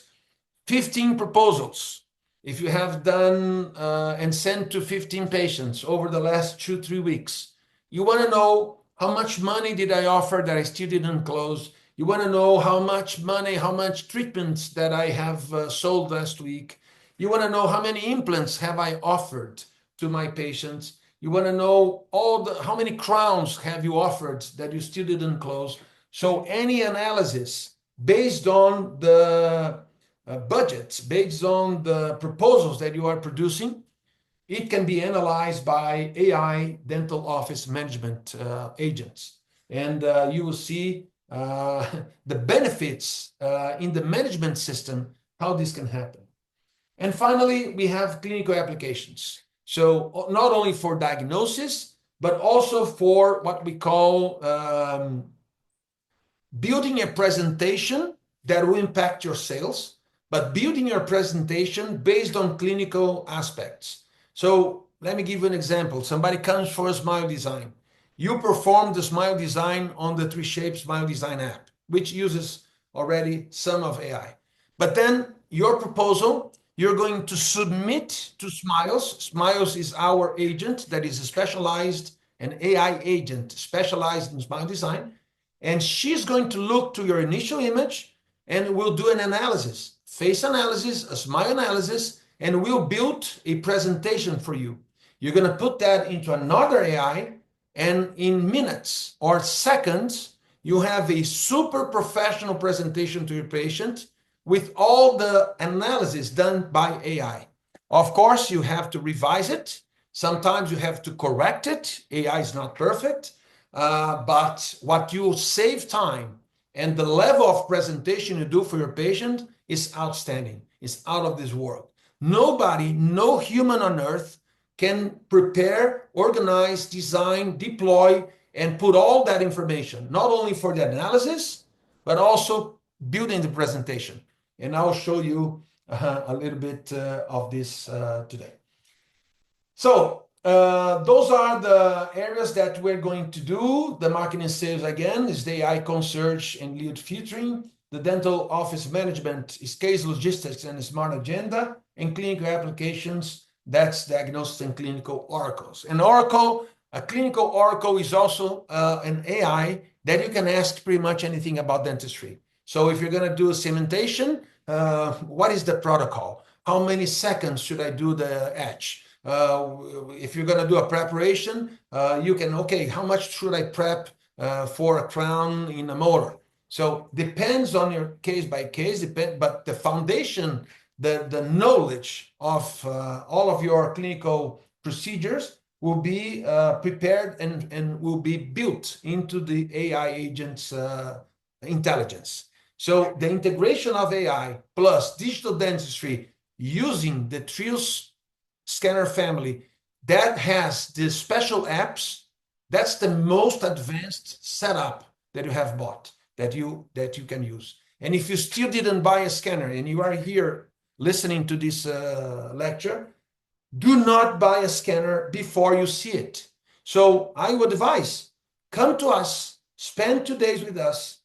15 proposals, if you have done and sent to 15 patients over the last 2-3 weeks, you want to know how much money did I offer that I still didn't close. You want to know how much money, how much treatments that I have sold last week. You want to know how many implants have I offered to my patients. You want to know how many crowns have you offered that you still didn't close. So any analysis based on the budgets, based on the proposals that you are producing, it can be analyzed by AI dental office management agents. And you will see the benefits in the management system, how this can happen. And finally, we have clinical applications. So not only for diagnosis, but also for what we call building a presentation that will impact your sales, but building your presentation based on clinical aspects. So let me give you an example. Somebody comes for a smile design. You perform the smile design on the 3Shape Smile Design app, which uses already some of AI. But then your proposal, you're going to submit to Smiles. Smiles is our agent that is specialized, an AI agent specialized in smile design. And she's going to look to your initial image and we'll do an analysis, face analysis, a smile analysis, and we'll build a presentation for you. You're going to put that into another AI, and in minutes or seconds, you have a super professional presentation to your patient with all the analysis done by AI. Of course, you have to revise it. Sometimes you have to correct it. AI is not perfect. But what you save time and the level of presentation you do for your patient is outstanding. It's out of this world. Nobody, no human on earth can prepare, organize, design, deploy, and put all that information, not only for the analysis, but also building the presentation. And I'll show you a little bit of this today. So those are the areas that we're going to do. The marketing sales, again, is the AI concierge and lead filtering. The dental office management is case logistics and smart agenda. And clinical applications, that's diagnosis and clinical oracles. And Oracle, a clinical oracle is also an AI that you can ask pretty much anything about dentistry. So if you're going to do a cementation, what is the protocol? How many seconds should I do the etch? If you're going to do a preparation, you can, okay, how much should I prep for a crown in a molar? So depends on your case by case, but the foundation, the knowledge of all of your clinical procedures will be prepared and will be built into the AI agent's intelligence. So the integration of AI plus digital dentistry using the TRIOS scanner family that has the special apps, that's the most advanced setup that you have bought, that you can use. And if you still didn't buy a scanner and you are here listening to this lecture, do not buy a scanner before you see it. So I would advise, come to us, spend 2 days with us,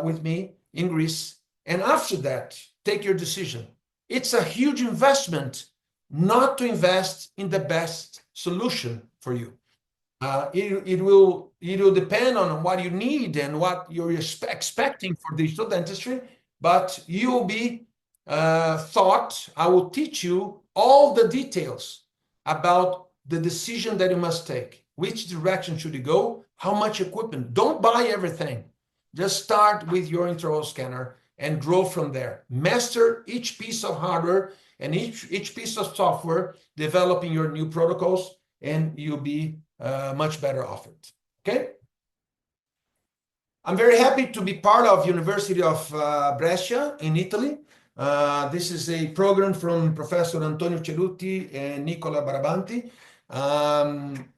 with me in Greece, and after that, take your decision. It's a huge investment not to invest in the best solution for you. It will depend on what you need and what you're expecting for digital dentistry, but you will be taught. I will teach you all the details about the decision that you must take. Which direction should you go? How much equipment? Don't buy everything. Just start with your intraoral scanner and grow from there. Master each piece of hardware and each piece of software, developing your new protocols, and you'll be much better off it. Okay? I'm very happy to be part of University of Brescia in Italy. This is a program from Professor Antonio Cerutti and Nicola Barabanti.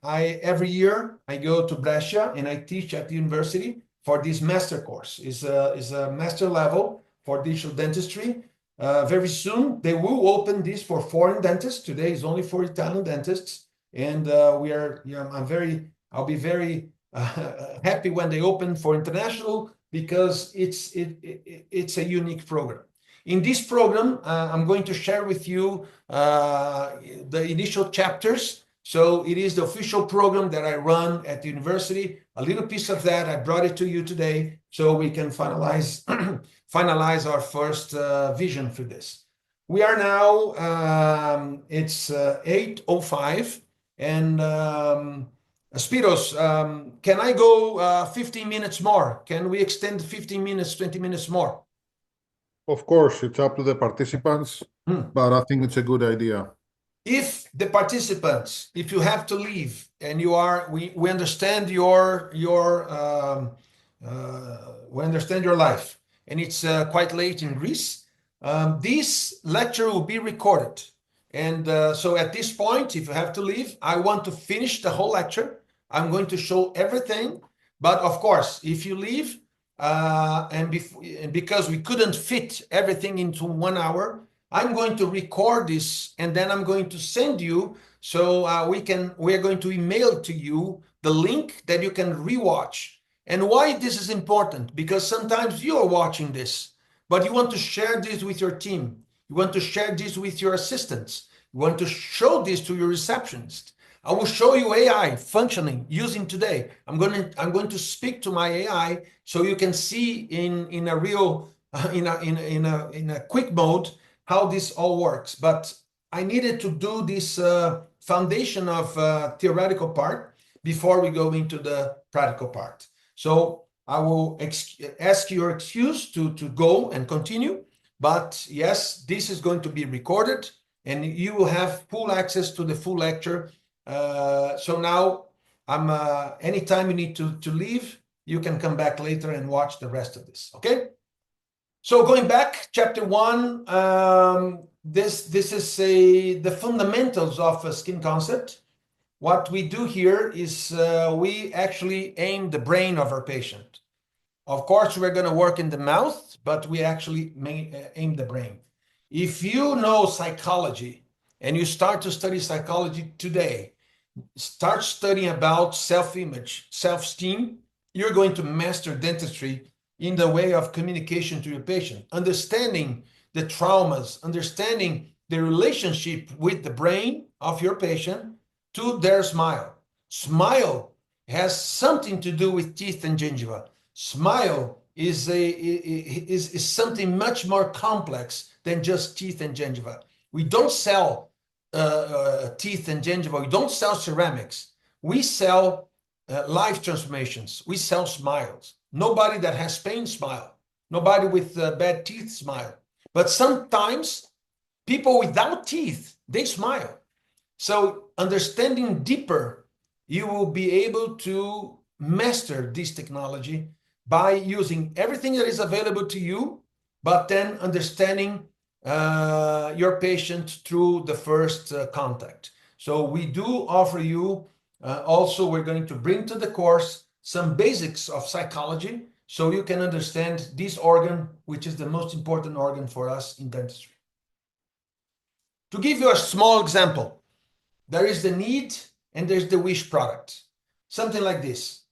Every year I go to Brescia and I teach at the university for this master course. Is a master level for digital dentistry. Very soon they will open this for foreign dentists. Today is only for Italian dentists, and I'll be very happy when they open for international, because it's a unique program. In this program, I'm going to share with you the initial chapters. So it is the official program that I run at the university. A little piece of that, I brought it to you today so we can finalize our first vision for this. We are now, it's 8:05, and Spiros, can I go 15 minutes more? Can we extend 15 minutes, 20 minutes more? Of course, it's up to the participants, but I think it's a good idea. If the participants, if you have to leave and we understand your we understand your life, and it's quite late in Greece, this lecture will be recorded. And so at this point, if you have to leave, I want to finish the whole lecture. I'm going to show everything. But of course, if you leave, and because we couldn't fit everything into 1 hour, I'm going to record this, and then I'm going to send you, so we are going to email to you the link that you can rewatch. And why this is important? Because sometimes you are watching this, but you want to share this with your team. You want to share this with your assistants. You want to show this to your receptionist. I will show you AI functioning using today. I'm going to speak to my AI so you can see in a real in a quick mode how this all works. But I needed to do this foundation of theoretical part before we go into the practical part. So I will ask your excuse to go and continue. But yes, this is going to be recorded, and you will have full access to the full lecture. So now anytime you need to leave, you can come back later and watch the rest of this. Okay? So going back, chapter 1, this is the fundamentals of a skin concept. What we do here is we actually aim the brain of our patient. Of course, we're going to work in the mouth, but we actually aim the brain. If you know psychology and you start to study psychology today, start studying about self-image, self-esteem, you're going to master dentistry in the way of communication to your patient, understanding the traumas, understanding the relationship with the brain of your patient to their smile. Smile has something to do with teeth and gingiva. Smile is something much more complex than just teeth and gingiva. We don't sell teeth and gingiva. We don't sell ceramics. We sell life transformations. We sell smiles. Nobody that has pain smile. Nobody with bad teeth smile. But sometimes people without teeth, they smile. So understanding deeper, you will be able to master this technology by using everything that is available to you, but then understanding your patient through the first contact. So we do offer you, also we're going to bring to the course some basics of psychology so you can understand this organ, which is the most important organ for us in dentistry. To give you a small example, there is the need and there's the wish product. Something like this.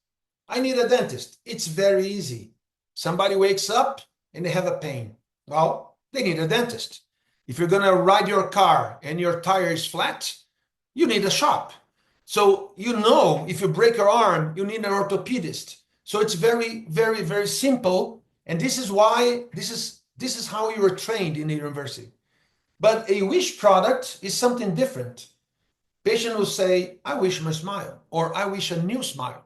I need a dentist. It's very easy. Somebody wakes up and they have a pain. Well, they need a dentist. If you're going to ride your car and your tire is flat, you need a shop. So you know, if you break your arm, you need an orthopedist. So it's very, very, very simple. And this is why, this is how you were trained in the university. But a wish product is something different. Patient will say, I wish my smile, or I wish a new smile.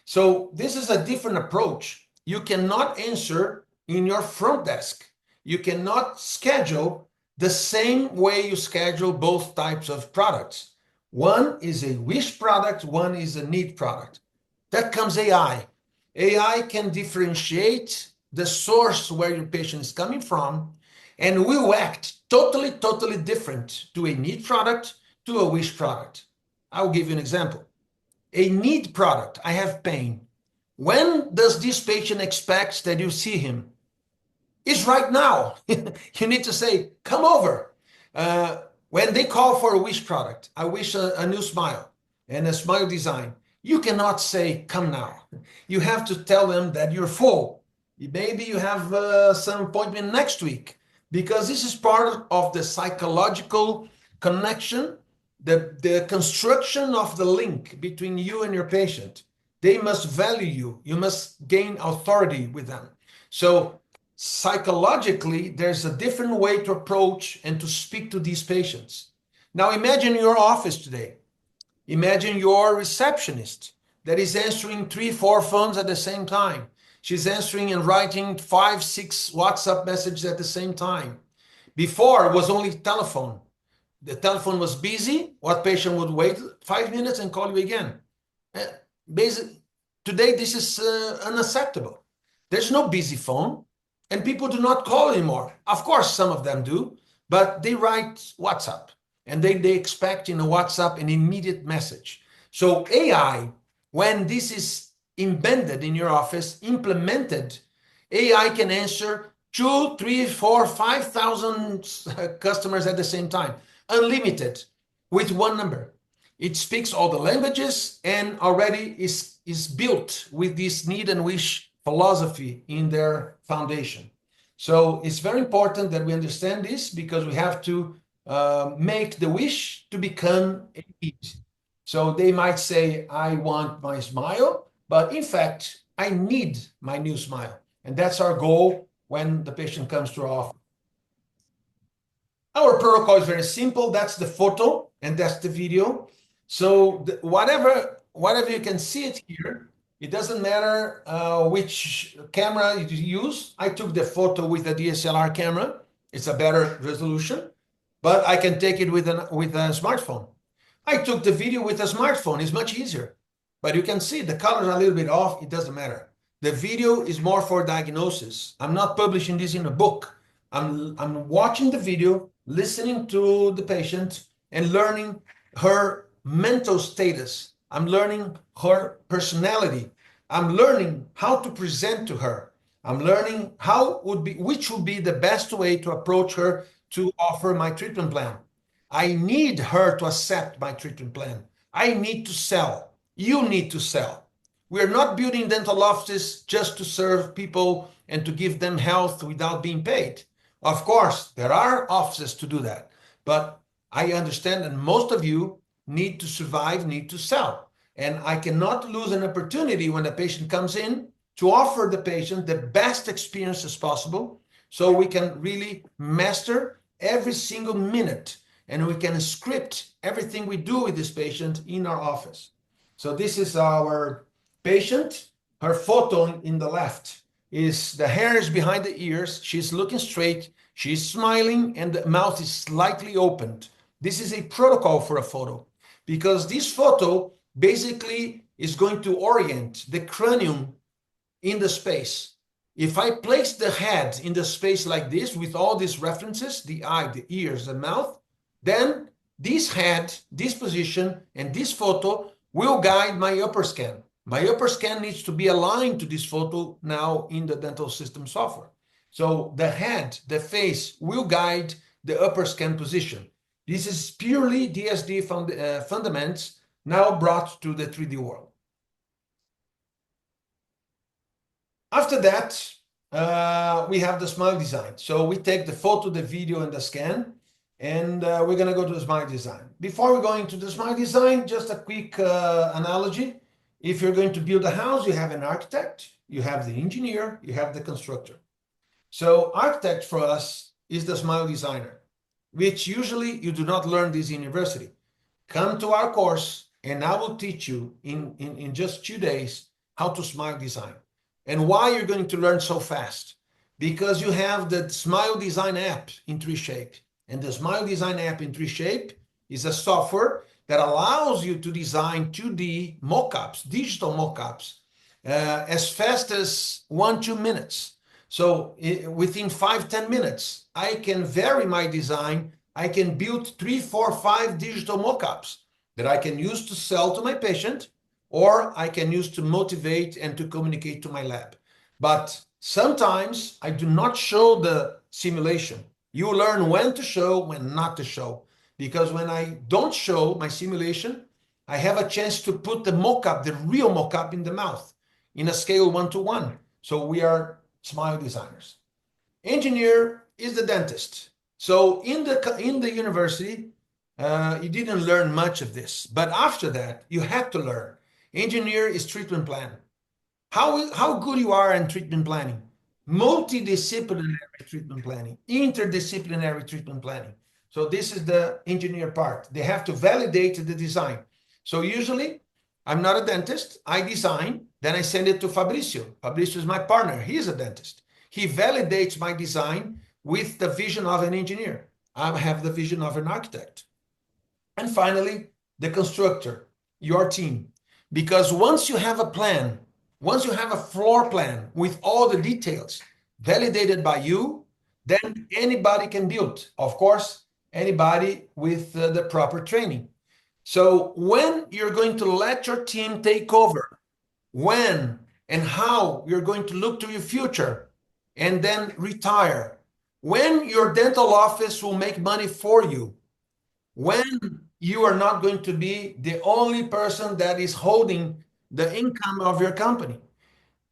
So this is a different approach. You cannot answer in your front desk. You cannot schedule the same way you schedule both types of products. One is a wish product, one is a need product. That comes AI. AI can differentiate the source where your patient is coming from and will act totally, totally different to a need product, to a wish product. I'll give you an example. A need product, I have pain. When does this patient expect that you see him? It's right now. You need to say, come over. When they call for a wish product, I wish a new smile and a smile design. You cannot say, come now. You have to tell them that you're full. Maybe you have some appointment next week, because this is part of the psychological connection, the construction of the link between you and your patient. They must value you. You must gain authority with them. So psychologically, there's a different way to approach and to speak to these patients. Now imagine your office today. Imagine your receptionist that is answering 3, 4 phones at the same time. She's answering and writing 5, 6 WhatsApp messages at the same time. Before, it was only telephone. The telephone was busy. What patient would wait 5 minutes and call you again? Today, this is unacceptable. There's no busy phone, and people do not call anymore. Of course, some of them do, but they write WhatsApp, and they expect in a WhatsApp an immediate message. So AI, when this is embedded in your office, implemented, AI can answer 2, 3, 4, 5,000 customers at the same time, unlimited, with one number. It speaks all the languages and already is built with this need and wish philosophy in their foundation. So it's very important that we understand this, because we have to make the wish to become a need. So they might say, I want my smile, but in fact, I need my new smile. And that's our goal when the patient comes to our office. Our protocol is very simple. That's the photo and that's the video. So whatever you can see it here, it doesn't matter which camera you use. I took the photo with the DSLR camera. It's a better resolution, but I can take it with a smartphone. I took the video with a smartphone. It's much easier, but you can see the colors are a little bit off. It doesn't matter. The video is more for diagnosis. I'm not publishing this in a book. I'm watching the video, listening to the patient, and learning her mental status. I'm learning her personality. I'm learning how to present to her. I'm learning which would be the best way to approach her to offer my treatment plan. I need her to accept my treatment plan. I need to sell. You need to sell. We're not building dental offices just to serve people and to give them health without being paid. Of course, there are offices to do that, but I understand that most of you need to survive, need to sell. And I cannot lose an opportunity when a patient comes in to offer the patient the best experience as possible, so we can really master every single minute and we can script everything we do with this patient in our office. So this is our patient. Her photo in the left is the hair is behind the ears. She's looking straight. She's smiling and the mouth is slightly opened. This is a protocol for a photo, because this photo basically is going to orient the cranium in the space. If I place the head in the space like this with all these references, the eye, the ears, the mouth, then this head, this position, and this photo will guide my upper scan. My upper scan needs to be aligned to this photo now in the dental system software. So the head, the face will guide the upper scan position. This is purely DSD fundamentals now brought to the 3D world. After that, we have the smile design. So we take the photo, the video, and the scan. And we're going to go to the Smile Design. Before we go into the Smile Design, just a quick analogy. If you're going to build a house, you have an architect, you have the engineer, you have the constructor. So architect for us is the Smile Designer, which usually you do not learn this in university. Come to our course and I will teach you in just 2 days how to Smile Design. And why you're going to learn so fast? Because you have the Smile Design app in 3Shape. And the Smile Design app in 3Shape is a software that allows you to design 2D mockups, digital mockups, as fast as 1-2 minutes. So within 5-10 minutes, I can vary my design. I can build 3, 4, 5 digital mockups that I can use to sell to my patient, or I can use to motivate and to communicate to my lab. But sometimes I do not show the simulation. You learn when to show, when not to show. Because when I don't show my simulation, I have a chance to put the mockup, the real mockup in the mouth in a scale 1-to-1. So we are Smile Designers. Engineer is the dentist. So in the university, you didn't learn much of this. But after that, you had to learn. Engineer is treatment plan. How good you are in treatment planning, multidisciplinary treatment planning, interdisciplinary treatment planning. So this is the engineer part. They have to validate the design. So usually, I'm not a dentist. I design, then I send it to Fabrizio. Fabrizio is my partner. He's a dentist. He validates my design with the vision of an engineer. I have the vision of an architect. And finally, the constructor, your team. Because once you have a plan, once you have a floor plan with all the details validated by you, then anybody can build. Of course, anybody with the proper training. So when you're going to let your team take over, when and how you're going to look to your future and then retire, when your dental office will make money for you, when you are not going to be the only person that is holding the income of your company.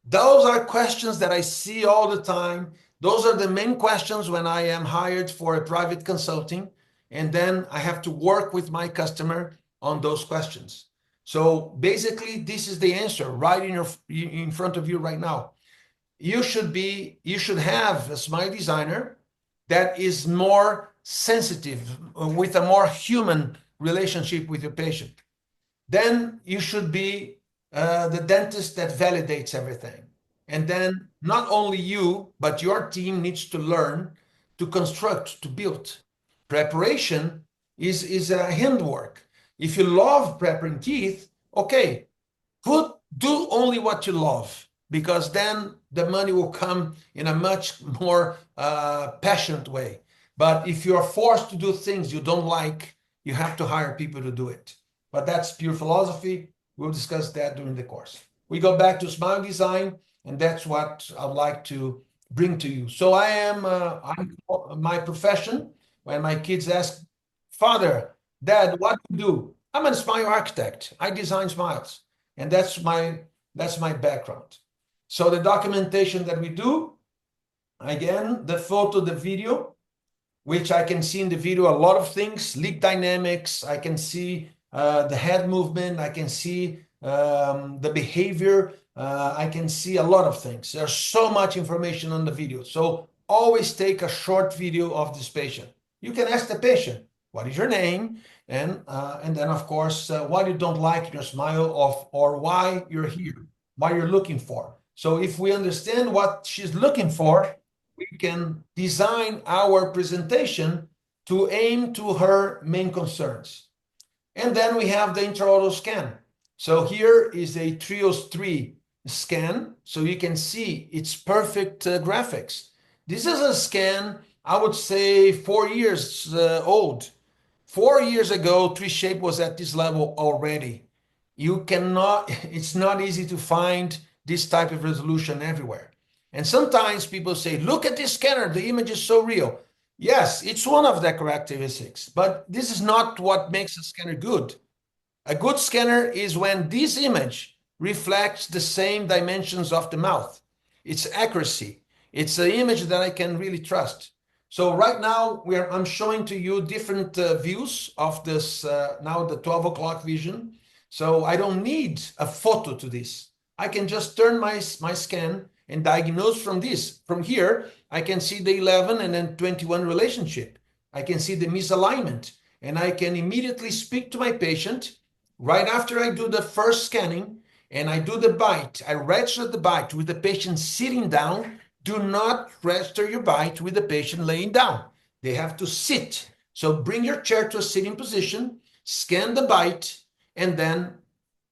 Those are questions that I see all the time. Those are the main questions when I am hired for a private consulting, and then I have to work with my customer on those questions. So basically, this is the answer right in front of you right now. You should have a Smile Designer that is more sensitive, with a more human relationship with your patient. Then you should be the dentist that validates everything. And then not only you, but your team needs to learn to construct, to build. Preparation is a handwork. If you love preparing teeth, okay, do only what you love, because then the money will come in a much more passionate way. But if you are forced to do things you don't like, you have to hire people to do it. But that's pure philosophy. We'll discuss that during the course. We go back to Smile Design, and that's what I'd like to bring to you. So I'm my profession. When my kids ask, Father, Dad, what do you do? I'm a smile architect. I design smiles. And that's my background. So the documentation that we do, again, the photo, the video, which I can see in the video a lot of things, leak dynamics, I can see the head movement, I can see the behavior, I can see a lot of things. There's so much information on the video. So always take a short video of this patient. You can ask the patient, what is your name? And then, of course, what you don't like in your smile or why you're here, what you're looking for. So if we understand what she's looking for, we can design our presentation to aim to her main concerns. And then we have the intraoral scan. So here is a TRIOS 3 scan. So you can see its perfect graphics. This is a scan, I would say 4 years old. 4 years ago, 3Shape was at this level already. It's not easy to find this type of resolution everywhere. And sometimes people say, look at this scanner, the image is so real. Yes, it's one of the characteristics, but this is not what makes a scanner good. A good scanner is when this image reflects the same dimensions of the mouth. It's accuracy. It's an image that I can really trust. So right now, I'm showing to you different views of this, now the 12 o'clock vision. So I don't need a photo to this. I can just turn my scan and diagnose from this. From here, I can see the 11 and then 21 relationship. I can see the misalignment, and I can immediately speak to my patient right after I do the first scanning and I do the bite. I register the bite with the patient sitting down. Do not register your bite with the patient laying down. They have to sit. So bring your chair to a sitting position, scan the bite, and then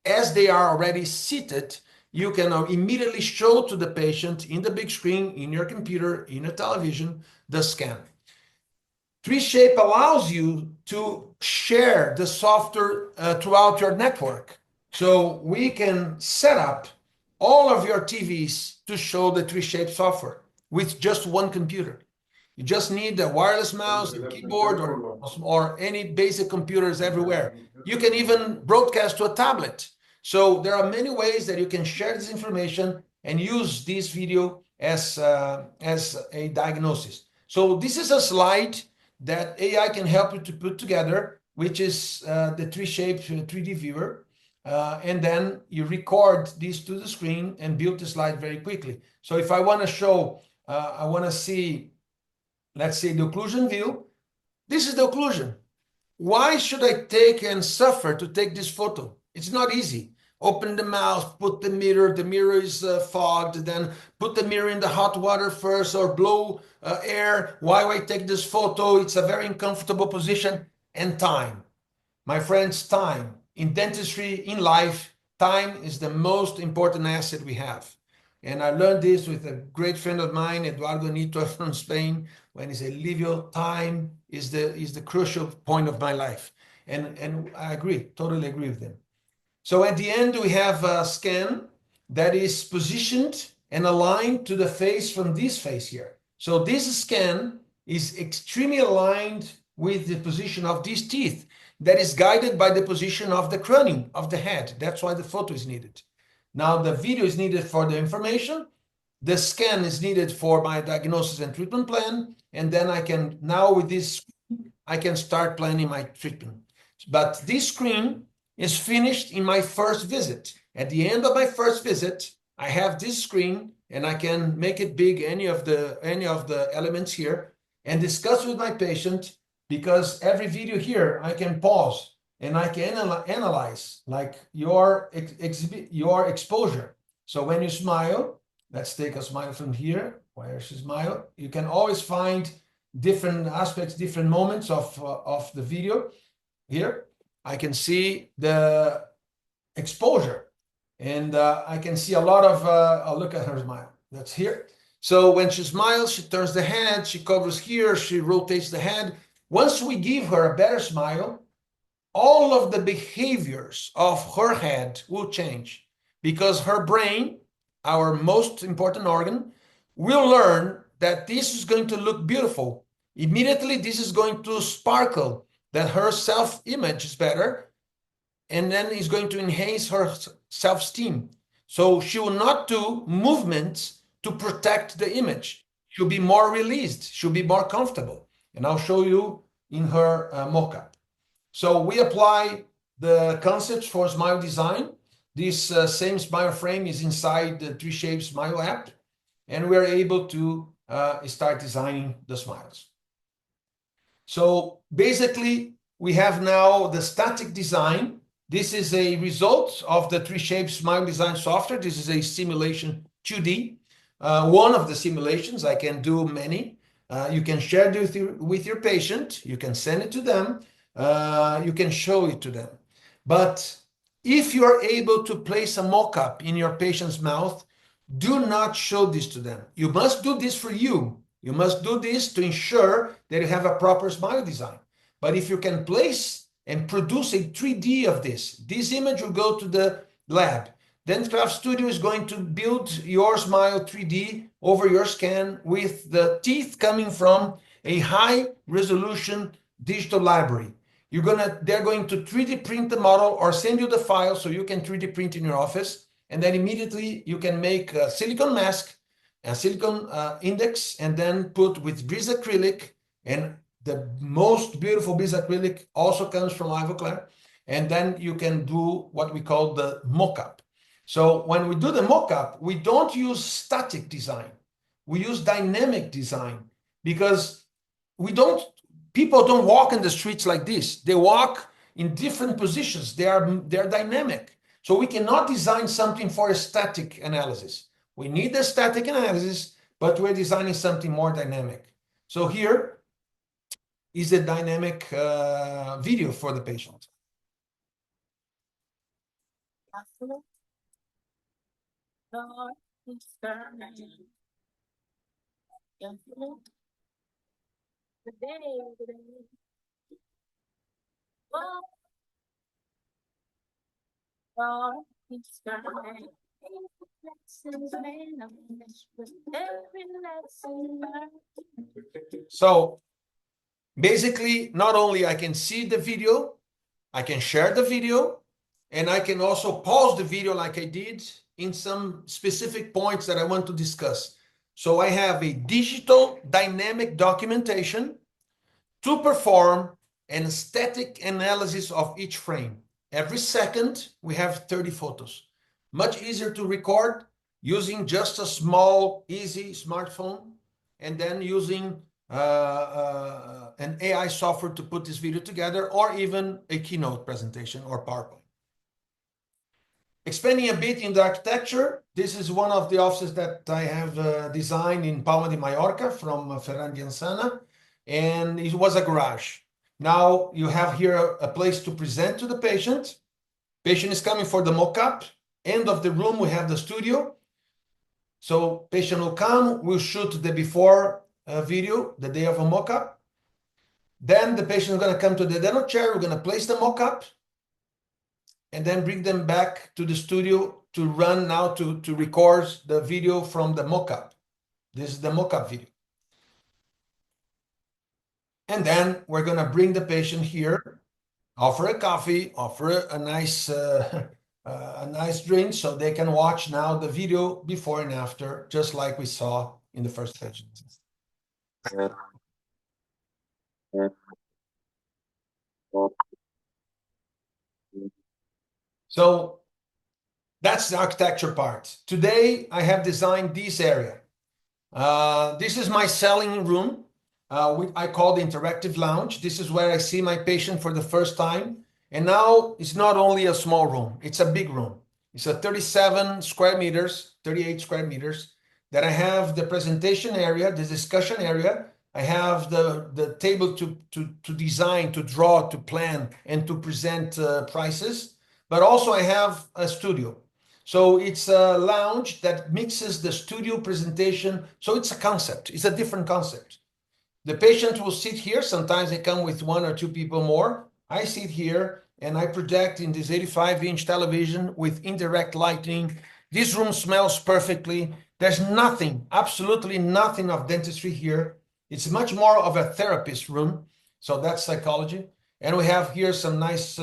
as they are already seated, you can immediately show to the patient in the big screen, in your computer, in a television, the scan. 3Shape allows you to share the software throughout your network. So we can set up all of your TVs to show the 3Shape software with just one computer. You just need a wireless mouse, a keyboard, or any basic computers everywhere. You can even broadcast to a tablet. So there are many ways that you can share this information and use this video as a diagnosis. So this is a slide that AI can help you to put together, which is the 3Shape 3D viewer. And then you record this to the screen and build the slide very quickly. So if I want to show, I want to see, let's say, the occlusion view. This is the occlusion. Why should I take and suffer to take this photo? It's not easy. Open the mouth, put the mirror is fogged, then put the mirror in the hot water first or blow air. Why do I take this photo? It's a very uncomfortable position. And time. My friends, time. In dentistry, in life, time is the most important asset we have. And I learned this with a great friend of mine, Eduardo Nito from Spain, when he said, Livio, time is the crucial point of my life. And I agree, totally agree with him. So at the end, we have a scan that is positioned and aligned to the face from this face here. So this scan is extremely aligned with the position of these teeth that is guided by the position of the cranium of the head. That's why the photo is needed. Now the video is needed for the information. The scan is needed for my diagnosis and treatment plan. And then I can, now with this, I can start planning my treatment. But this screen is finished in my first visit. At the end of my first visit, I have this screen and I can make it big, any of the elements here, and discuss with my patient, because every video here I can pause and I can analyze like your exposure. So when you smile, let's take a smile from here. Where's your smile? You can always find different aspects, different moments of the video. Here, I can see the exposure, and I can see a lot of, I'll look at her smile. That's here. So when she smiles, she turns the head, she covers here, she rotates the head. Once we give her a better smile, all of the behaviors of her head will change, because her brain, our most important organ, will learn that this is going to look beautiful. Immediately, this is going to sparkle, that her self-image is better, and then is going to enhance her self-esteem. So she will not do movements to protect the image. She'll be more released. She'll be more comfortable. And I'll show you in her mock-up. So we apply the concepts for smile design. This same smile frame is inside the 3Shape Smile app, and we're able to start designing the smiles. So basically, we have now the static design. This is a result of the 3Shape Smile Design software. This is a simulation 2D. One of the simulations, I can do many. You can share it with your patient. You can send it to them. You can show it to them. But if you are able to place a mock-up in your patient's mouth, do not show this to them. You must do this for you. You must do this to ensure that you have a proper smile design. But if you can place and produce a 3D of this image will go to the lab. Dentcraft Studio is going to build your smile 3D over your scan with the teeth coming from a high resolution digital library. They're going to 3D print the model or send you the file so you can 3D print in your office. And then immediately you can make a silicone mask a silicone index, and then put with Breeze acrylic, and the most beautiful Breeze acrylic also comes from Ivoclar, and then you can do what we call the mock-up. So when we do the mock-up, we don't use static design. We use dynamic design, because people don't walk in the streets like this. They walk in different positions. They're dynamic. So we cannot design something for a static analysis. We need a static analysis, but we're designing something more dynamic. So here is a dynamic video for the patient. So basically, not only I can see the video, I can share the video, and I can also pause the video like I did in some specific points that I want to discuss. So I have a digital dynamic documentation to perform an aesthetic analysis of each frame. Every second, we have 30 photos. Much easier to record using just a small, easy smartphone, and then using an AI software to put this video together, or even a keynote presentation or PowerPoint. Expanding a bit in the architecture, this is one of the offices that I have designed in Palma de Mallorca from Ferran Diansana, and it was a garage. Now you have here a place to present to the patient. Patient is coming for the mock-up. End of the room, we have the studio. So patient will come, we'll shoot the before video, the day of a mock-up. Then the patient is going to come to the demo chair. We're going to place the mock-up, and then bring them back to the studio to run now to record the video from the mock-up. This is the mock-up video. And then we're going to bring the patient here, offer a coffee, offer a nice drink, so they can watch now the video before and after, just like we saw in the first patient. So that's the architecture part. Today, I have designed this area. This is my selling room. I call the interactive lounge. This is where I see my patient for the first time. And now it's not only a small room, it's a big room. It's a 37 square meters, 38 square meters, that I have the presentation area, the discussion area. I have the table to design, to draw, to plan, and to present prices. But also I have a studio. So it's a lounge that mixes the studio presentation. So it's a concept. It's a different concept. The patient will sit here. Sometimes they come with one or two people more. I sit here and I project in this 85-inch television with indirect lighting. This room smells perfectly. There's nothing, absolutely nothing of dentistry here. It's much more of a therapist room. So that's psychology. And we have here some nice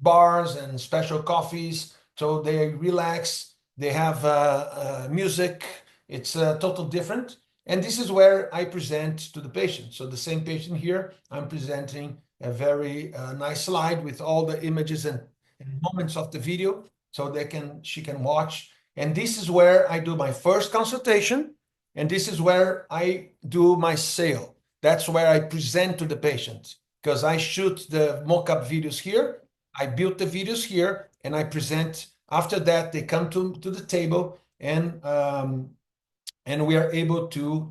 bars and special coffees. So they relax. They have music. It's total different. And this is where I present to the patient. So the same patient here, I'm presenting a very nice slide with all the images and moments of the video, so she can watch. And this is where I do my first consultation, and this is where I do my sale. That's where I present to the patient, because I shoot the mock-up videos here, I build the videos here, and I present. After that, they come to the table, and we are able to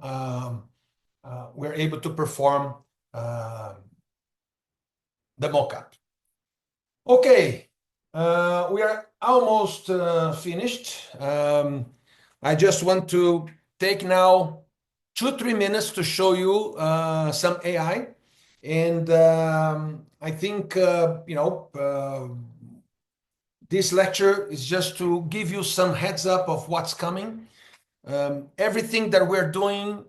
perform the mock-up. Okay, we are almost finished. I just want to take now 2-3 minutes to show you some AI, and I think this lecture is just to give you some heads up of what's coming. Everything that we're doing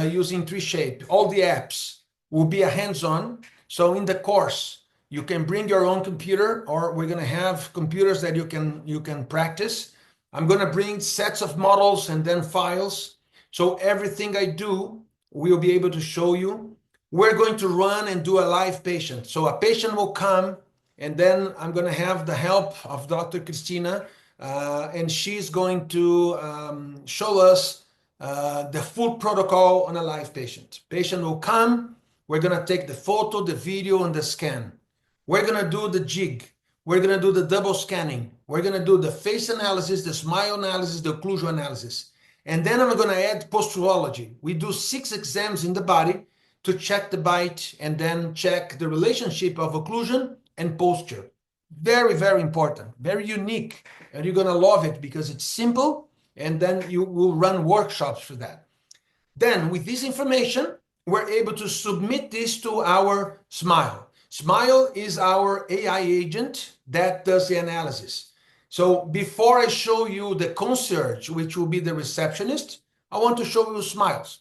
using 3Shape, all the apps will be a hands-on. So in the course, you can bring your own computer, or we're going to have computers that you can practice. I'm going to bring sets of models and then files. So everything I do, we'll be able to show you. We're going to run and do a live patient. So a patient will come, and then I'm going to have the help of Dr. Christina, and she's going to show us the full protocol on a live patient. Patient will come, we're going to take the photo, the video, and the scan. We're going to do the jig. We're going to do the double scanning. We're going to do the face analysis, the smile analysis, the occlusion analysis. And then I'm going to add posturology. We do 6 exams in the body to check the bite and then check the relationship of occlusion and posture. Very, very important, very unique. And you're going to love it because it's simple. And then you will run workshops for that. Then with this information, we're able to submit this to our Smile. Smile is our AI agent that does the analysis. So before I show you the concierge, which will be the receptionist, I want to show you Smiles.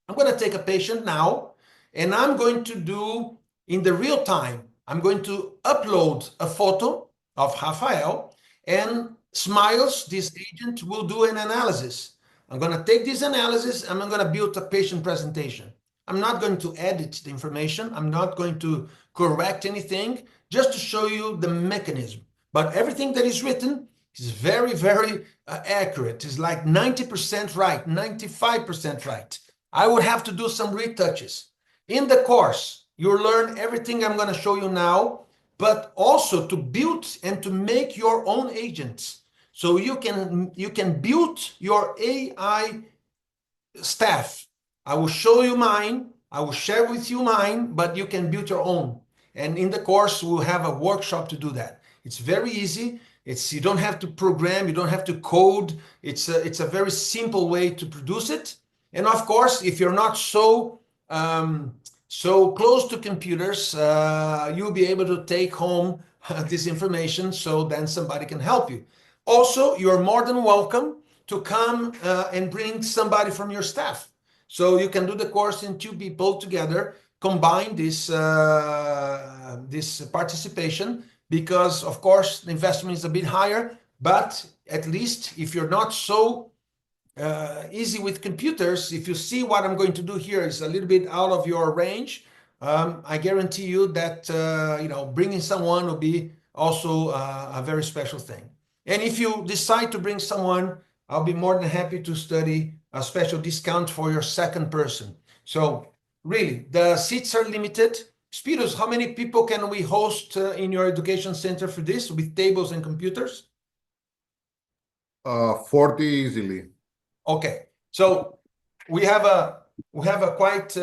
I'm going to take a patient now, and I'm going to do in the real time, I'm going to upload a photo of Rafael, and Smiles, this agent, will do an analysis. I'm going to take this analysis and I'm going to build a patient presentation. I'm not going to edit the information. I'm not going to correct anything, just to show you the mechanism. But everything that is written is very, very accurate. It's like 90% right, 95% right. I would have to do some retouches. In the course, you'll learn everything I'm going to show you now, but also to build and to make your own agents. So you can build your AI staff. I will show you mine. I will share with you mine, but you can build your own. And in the course, we'll have a workshop to do that. It's very easy. You don't have to program. You don't have to code. It's a very simple way to produce it. And of course, if you're not so close to computers, you'll be able to take home this information, so then somebody can help you. Also, you're more than welcome to come and bring somebody from your staff. So you can do the course in 2 people together, combine this participation, because of course the investment is a bit higher, but at least if you're not so easy with computers, if you see what I'm going to do here is a little bit out of your range, I guarantee you that bringing someone will be also a very special thing. And if you decide to bring someone, I'll be more than happy to study a special discount for your second person. So really, the seats are limited. Spiros, how many people can we host in your education center for this with tables and computers? 40 easily. Okay, so we have a quite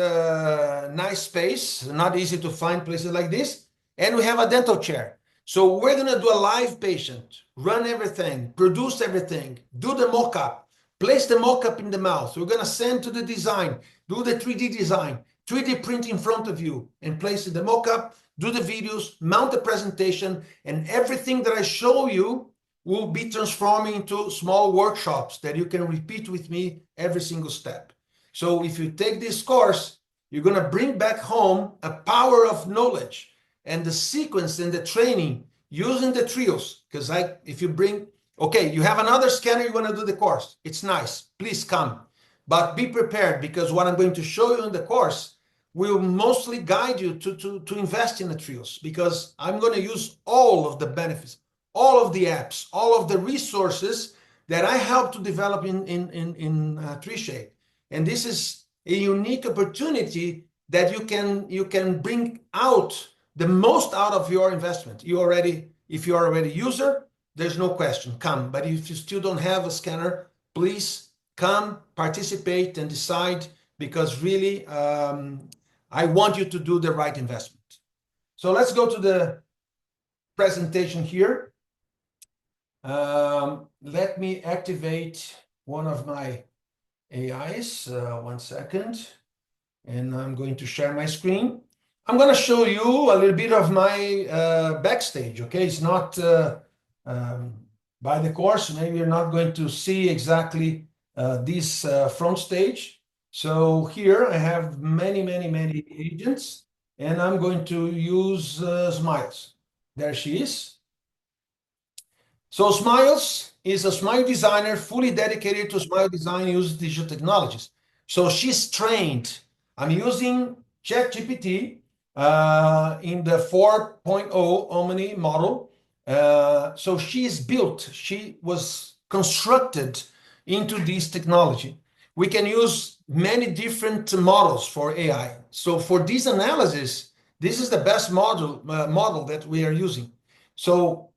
nice space, not easy to find places like this, and we have a dental chair. So we're gonna do a live patient, run everything, produce everything, do the mock-up, place the mock-up in the mouth. We're gonna send to the design, do the 3D design, 3D print in front of you, and place the mock-up, do the videos, mount the presentation, and everything that I show you will be transforming into small workshops that you can repeat with me every single step. So if you take this course, you're going to bring back home a power of knowledge and the sequence and the training using the TRIOS. Because if you bring, okay, you have another scanner, you want to do the course. It's nice. Please come. But be prepared, because what I'm going to show you in the course will mostly guide you to invest in the TRIOS, because I'm going to use all of the benefits, all of the apps, all of the resources that I helped to develop in TreeShape. And this is a unique opportunity that you can bring out the most out of your investment. If you are already a user, there's no question, come. But if you still don't have a scanner, please come, participate, and decide, because really, I want you to do the right investment. So let's go to the presentation here. Let me activate one of my AIs, 1 second, and I'm going to share my screen. I'm going to show you a little bit of my backstage, okay? It's not by the course, maybe you're not going to see exactly this front stage. So here I have many agents, and I'm going to use Smiles. There she is. So Smiles is a smile designer fully dedicated to smile design using digital technologies. So she's trained. I'm using ChatGPT in the 4.0 Omni model. So she is built, she was constructed into this technology. We can use many different models for AI. So for this analysis, this is the best model that we are using. So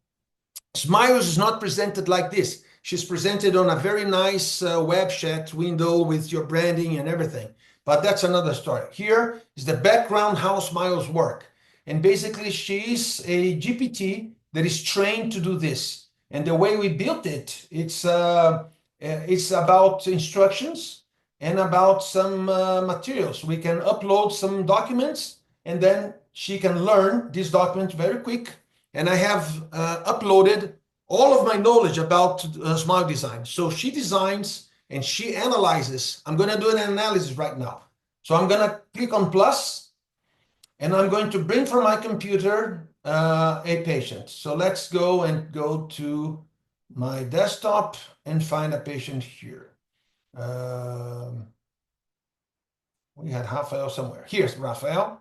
Smiles is not presented like this. She's presented on a very nice web chat window with your branding and everything. But that's another story. Here is the background how Smiles work. And basically, she's a GPT that is trained to do this. And the way we built it, it's about instructions and about some materials. We can upload some documents, and then she can learn this document very quick. And I have uploaded all of my knowledge about smile design. So she designs and she analyzes. I'm going to do an analysis right now. So I'm going to click on plus, and I'm going to bring from my computer a patient. So let's go to my desktop and find a patient here. We had Rafael somewhere. Here's Rafael.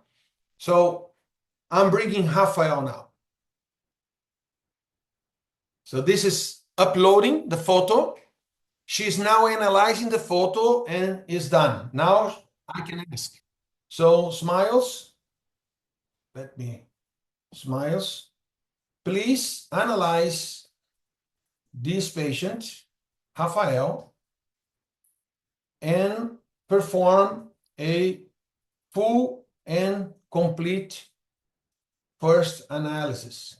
So I'm bringing Rafael now. So this is uploading the photo. She's now analyzing the photo and is done. Now I can ask. So Smiles, Smiles, please analyze this patient, Rafael, and perform a full and complete first analysis.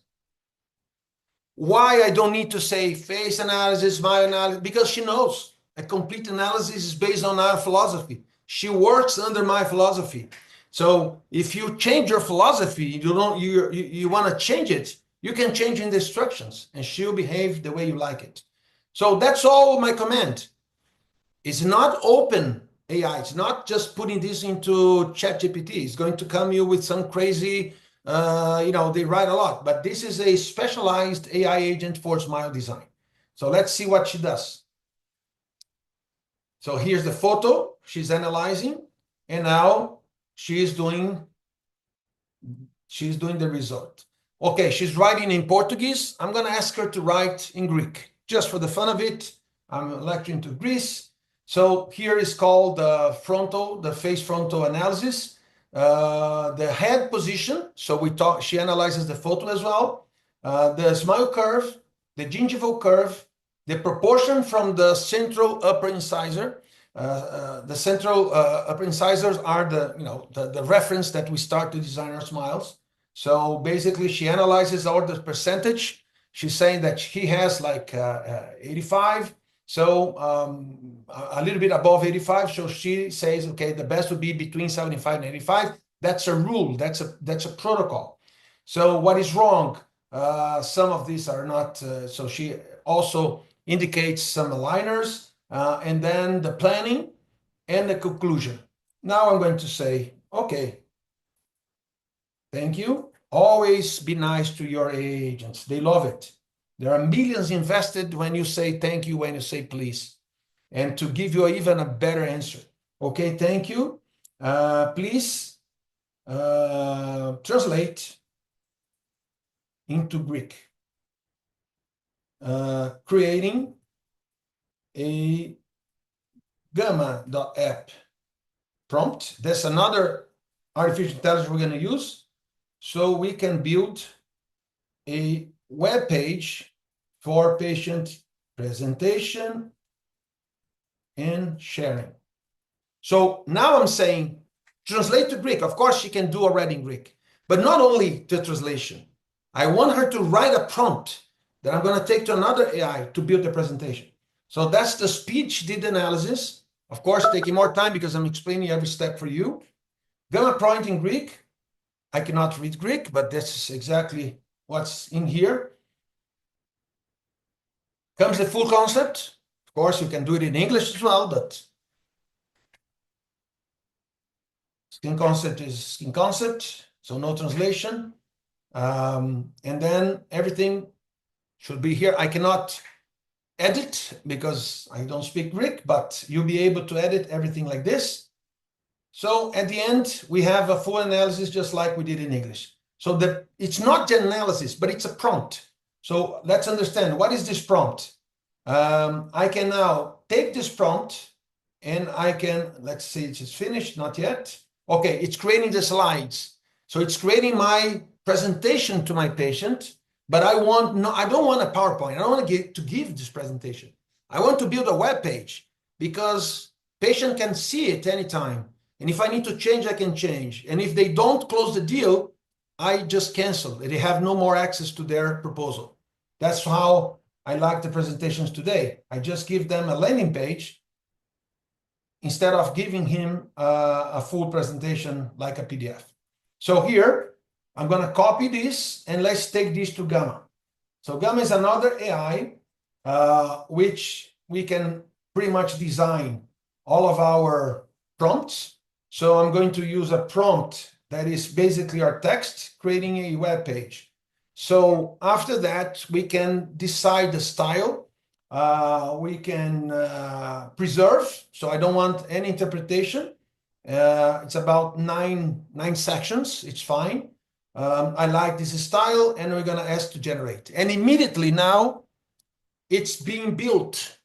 Why I don't need to say face analysis, smile analysis? Because she knows a complete analysis is based on our philosophy. She works under my philosophy. So if you change your philosophy, you want to change it, you can change in the instructions and she'll behave the way you like it. So that's all my command. It's not open AI. It's not just putting this into ChatGPT. It's going to come you with some crazy, they write a lot, but this is a specialized AI agent for smile design. So let's see what she does. So here's the photo she's analyzing, and now she's doing the result. Okay, she's writing in Portuguese. I'm going to ask her to write in Greek, just for the fun of it. I'm lecturing to Greece. So here is called the face frontal analysis. The head position, so she analyzes the photo as well. The smile curve, the gingival curve, the proportion from the central upper incisor. The central upper incisors are the reference that we start to design our smiles. So basically, she analyzes all the percentage. She's saying that he has like 85. So a little bit above 85. So she says, okay, the best would be between 75 and 85. That's a rule. That's a protocol. So what is wrong? Some of these are not. So she also indicates some aligners, and then the planning and the conclusion. Now I'm going to say, okay, thank you. Always be nice to your agents. They love it. There are millions invested when you say thank you, when you say please, and to give you even a better answer. Okay, thank you. Please translate into Greek. Creating a gamma.app prompt. That's another artificial intelligence we're going to use. So we can build a web page for patient presentation and sharing. So now I'm saying translate to Greek. Of course, she can do already in Greek, but not only the translation. I want her to write a prompt that I'm going to take to another AI to build the presentation. So that's the speed she did the analysis. Of course, taking more time because I'm explaining every step for you. Gamma prompt in Greek. I cannot read Greek, but this is exactly what's in here. Comes the full concept. Of course, you can do it in English as well, but skin concept is skin concept, so no translation. And then everything should be here. I cannot edit because I don't speak Greek, but you'll be able to edit everything like this. So at the end, we have a full analysis just like we did in English. So it's not the analysis, but it's a prompt. So let's understand, what is this prompt? I can now take this prompt and I can, let's see, it's finished, not yet. Okay, it's creating the slides. So it's creating my presentation to my patient, but I don't want a PowerPoint. I don't want to give this presentation. I want to build a web page because patient can see it anytime. And if I need to change, I can change. And if they don't close the deal, I just cancel. They have no more access to their proposal. That's how I like the presentations today. I just give them a landing page instead of giving him a full presentation like a PDF. So here, I'm going to copy this and let's take this to Gamma. So Gamma is another AI which we can pretty much design all of our prompts. So I'm going to use a prompt that is basically our text creating a web page. So after that, we can decide the style. We can preserve. So I don't want any interpretation. It's about nine sections. It's fine. I like this style, and we're going to ask to generate. And immediately now, it's being built.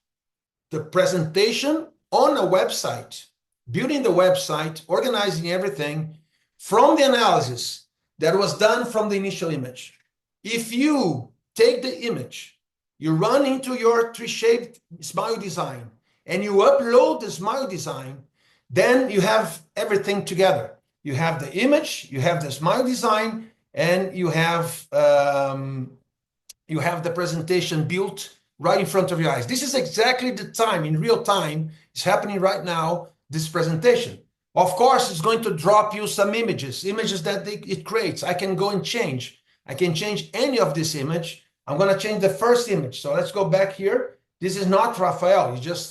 The presentation on a website, building the website, organizing everything from the analysis that was done from the initial image. If you take the image, you run into your tree-shaped smile design, and you upload the smile design, then you have everything together. You have the image, you have the smile design, and you have the presentation built right in front of your eyes. This is exactly the time, in real time, it's happening right now, this presentation. Of course, it's going to drop you some images that it creates. I can go and change. I can change any of this image. I'm going to change the first image. So let's go back here. This is not Raphael. He just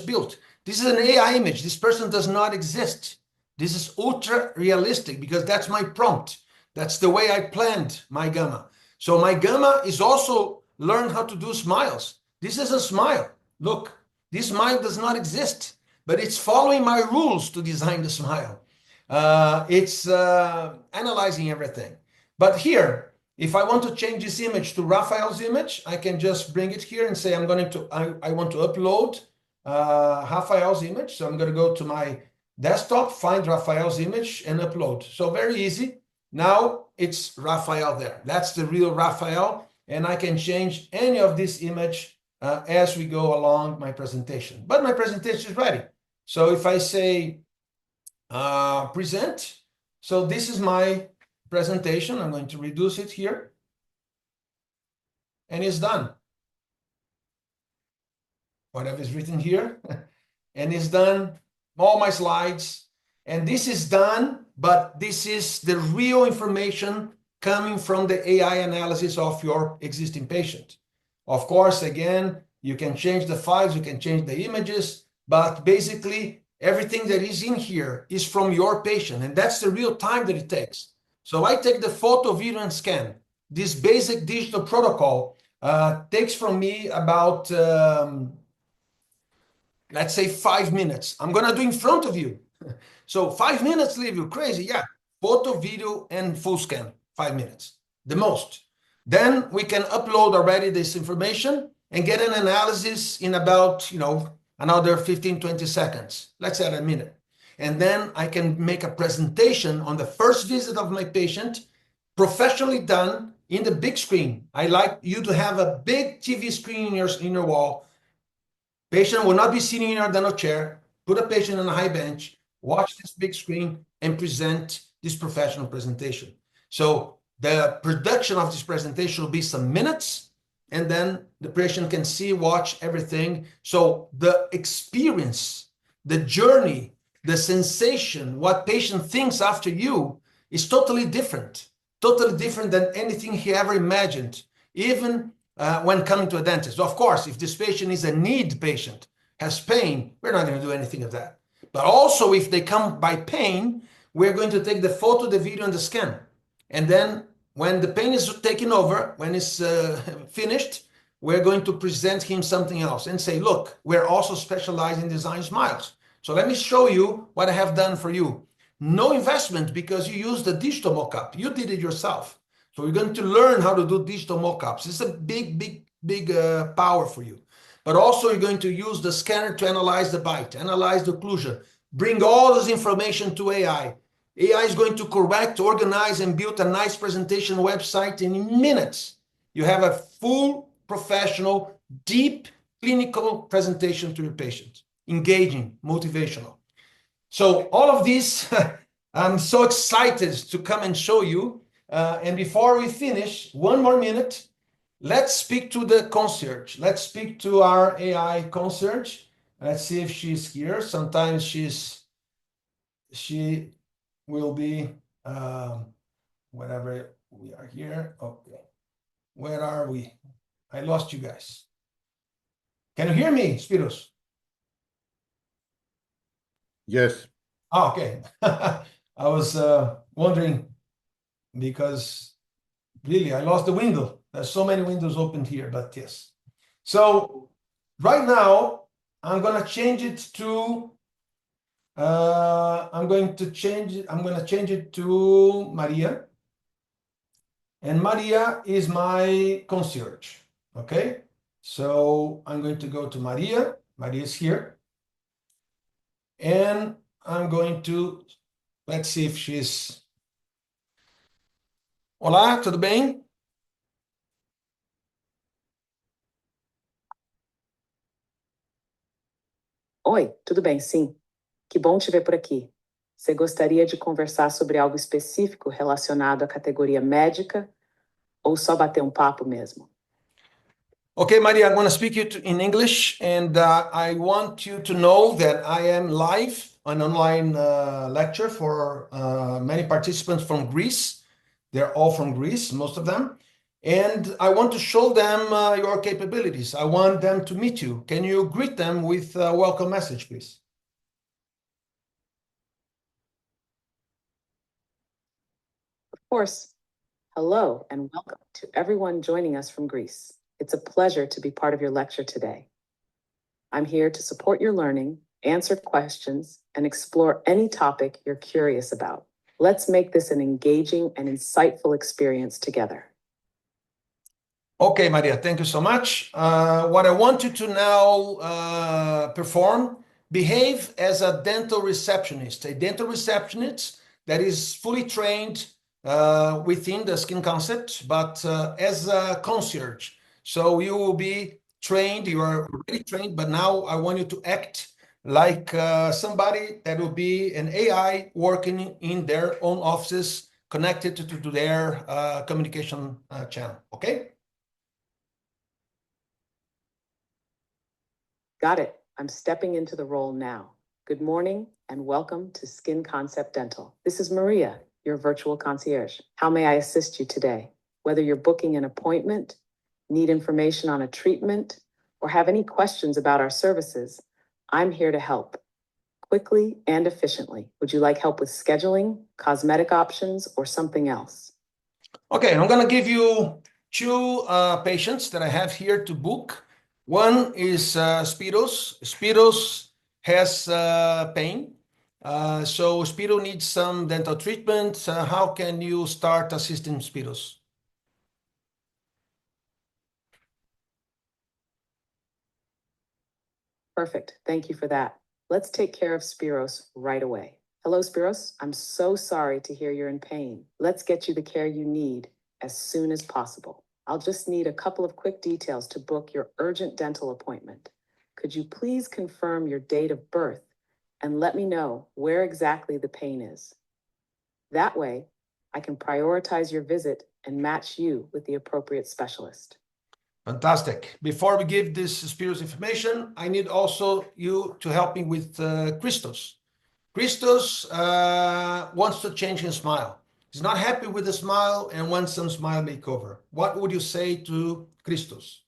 built. This is an AI image. This person does not exist. This is ultra realistic because that's my prompt. That's the way I planned my Gamma. So my Gamma is also learn how to do smiles. This is a smile. Look, this smile does not exist, but it's following my rules to design the smile. It's analyzing everything. But here, if I want to change this image to Raphael's image, I can just bring it here and say I want to upload Raphael's image. So I'm going to go to my desktop, find Raphael's image and upload. So very easy. Now it's Raphael there. That's the real Raphael. And I can change any of this image as we go along my presentation. But my presentation is ready. So if I say present, so this is my presentation. I'm going to reduce it here. And it's done. Whatever is written here. And it's done. All my slides. And this is done, but this is the real information coming from the AI analysis of your existing patient. Of course, again, you can change the files, you can change the images, but basically everything that is in here is from your patient, and that's the real time that it takes. So I take the photo, video, and scan. This basic digital protocol takes from me about, let's say 5 minutes. I'm gonna do in front of you. So 5 minutes, Livio, crazy, yeah. Photo, video, and full scan, 5 minutes, the most. Then we can upload already this information and get an analysis in about, another 15, 20 seconds. Let's say a minute. And then I can make a presentation on the first visit of my patient, professionally done in the big screen. I like you to have a big TV screen in your wall. Patient will not be sitting in a dental chair. Put a patient on a high bench, watch this big screen, and present this professional presentation. So the production of this presentation will be some minutes, and then the patient can see, watch everything. So the experience, the journey, the sensation, what patient thinks after you is totally different than anything he ever imagined, even when coming to a dentist. Of course, if this patient is a need patient, has pain, we're not going to do anything of that. But also, if they come by pain, we're going to take the photo, the video, and the scan. And then when the pain is taken over, when it's finished, we're going to present him something else and say, look, we're also specialized in design smiles. So let me show you what I have done for you. No investment because you used the digital mockup. You did it yourself. So we're going to learn how to do digital mockups. It's a big power for you. But also you're going to use the scanner to analyze the bite, analyze the occlusion, bring all this information to AI. AI is going to correct, organize, and build a nice presentation website in minutes. You have a full professional, deep clinical presentation to your patient, engaging, motivational. So all of this, I'm so excited to come and show you. And before we finish, one more minute, let's speak to the concierge. Let's speak to our AI concierge. Let's see if she's here. Sometimes she will be, whatever we are here. Okay. Where are we? I lost you guys. Can you hear me, Spiros? Yes. Oh, okay. I was wondering because really I lost the window. There's so many windows opened here, but yes. So right now I'm gonna change it to I'm going to change it to Maria. And Maria is my concierge. Okay. So I'm going to go to Maria. Maria is here. And I'm going to, let's see if she's. Olá, tudo bem? Oi, tudo bem, sim. Que bom te ver por aqui. Você gostaria de conversar sobre algo específico relacionado à categoria médica ou só bater um papo mesmo? Okay, Maria, I'm going to speak it in English, and I want you to know that I am live an online lecture for many participants from Greece. They're all from Greece, most of them. And I want to show them your capabilities. I want them to meet you. Can you greet them with a welcome message, please? Of course. Hello and welcome to everyone joining us from Greece. It's a pleasure to be part of your lecture today. I'm here to support your learning, answer questions, and explore any topic you're curious about. Let's make this an engaging and insightful experience together. Okay, Maria, thank you so much. What I want you to now perform, behave as a dental receptionist that is fully trained within the skin concept, but as a concierge. So you will be trained, you are already trained, but now I want you to act like somebody that will be an AI working in their own offices, connected to their communication channel, okay? Got it. I'm stepping into the role now. Good morning and welcome to Skin Concept Dental. This is Maria, your virtual concierge. How may I assist you today? Whether you're booking an appointment, need information on a treatment, or have any questions about our services, I'm here to help quickly and efficiently. Would you like help with scheduling, cosmetic options, or something else? Okay, I'm going to give you two patients that I have here to book. One is Spiros. Spiros has pain. So Spiro needs some dental treatment. How can you start assisting Spiros? Perfect. Thank you for that. Let's take care of Spiros right away. Hello, Spiros. I'm so sorry to hear you're in pain. Let's get you the care you need as soon as possible. I'll just need a couple of quick details to book your urgent dental appointment. Could you please confirm your date of birth and let me know where exactly the pain is? That way, I can prioritize your visit and match you with the appropriate specialist. Fantastic. Before we give this Spiros information, I need also you to help me with Christos. Christos wants to change his smile. He's not happy with the smile and wants some smile makeover. What would you say to Christos?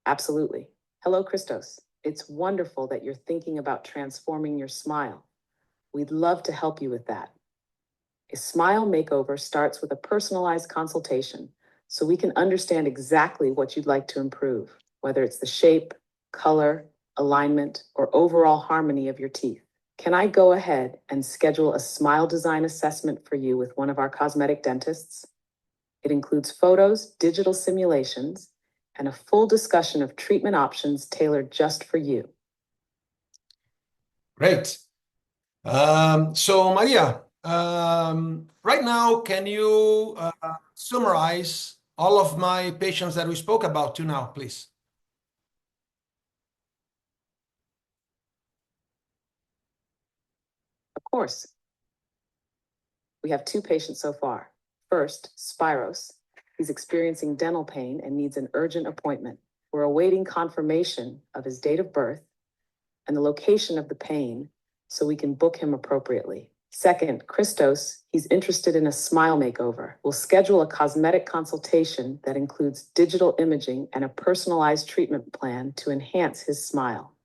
Absolutely. Hello, Christos. It's wonderful that you're thinking about transforming your smile. We'd love to help you with that. A smile makeover starts with a personalized consultation so we can understand exactly what you'd like to improve, whether it's the shape, color, alignment, or overall harmony of your teeth. Can I go ahead and schedule a smile design assessment for you with one of our cosmetic dentists? It includes photos, digital simulations, and a full discussion of treatment options tailored just for you. Great. So Maria, right now, can you summarize all of my patients that we spoke about to now, please? Of course. We have 2 patients so far. First, Spiros. He's experiencing dental pain and needs an urgent appointment. We're awaiting confirmation of his date of birth and the location of the pain so we can book him appropriately. Second, Christos. He's interested in a smile makeover. We'll schedule a cosmetic consultation that includes digital imaging and a personalized treatment plan to enhance his smile.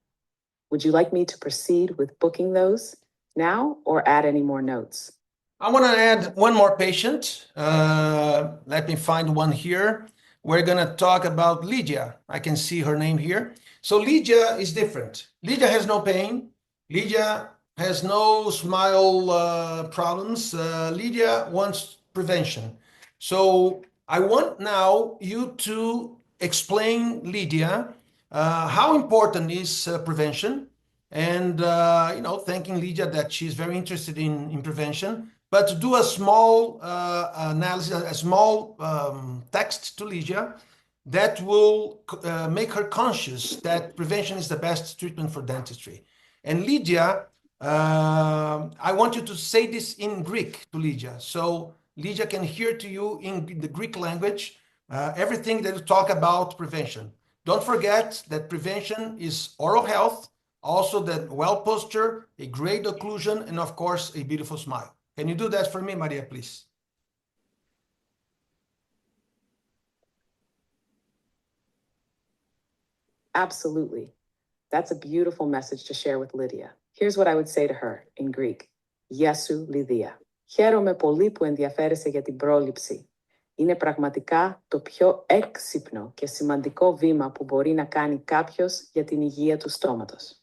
Would you like me to proceed with booking those now or add any more notes? I want to add one more patient. Let me find one here. We're going to talk about Lydia. I can see her name here. So Lydia is different. Lydia has no pain. Lydia has no smile problems. Lydia wants prevention. So I want now you to explain, Lydia, how important is prevention, and thanking Lydia that she's very interested in prevention, but to do a small analysis, a small text to Lydia that will make her conscious that prevention is the best treatment for dentistry. And Lydia, I want you to say this in Greek to Lydia, so Lydia can hear to you in the Greek language everything that you talk about prevention. Don't forget that prevention is oral health, also that well posture, a great occlusion, and of course, a beautiful smile. Can you do that for me, Maria, please? Absolutely. That's a beautiful message to share with Lydia. Here's what I would say to her in Greek. Γεια σου, Λιδία. Χαίρομαι πολύ που ενδιαφέρεσαι για την πρόληψη. Είναι πραγματικά το πιο έξυπνο και σημαντικό βήμα που μπορεί να κάνει κάποιος για την υγεία του στόματος.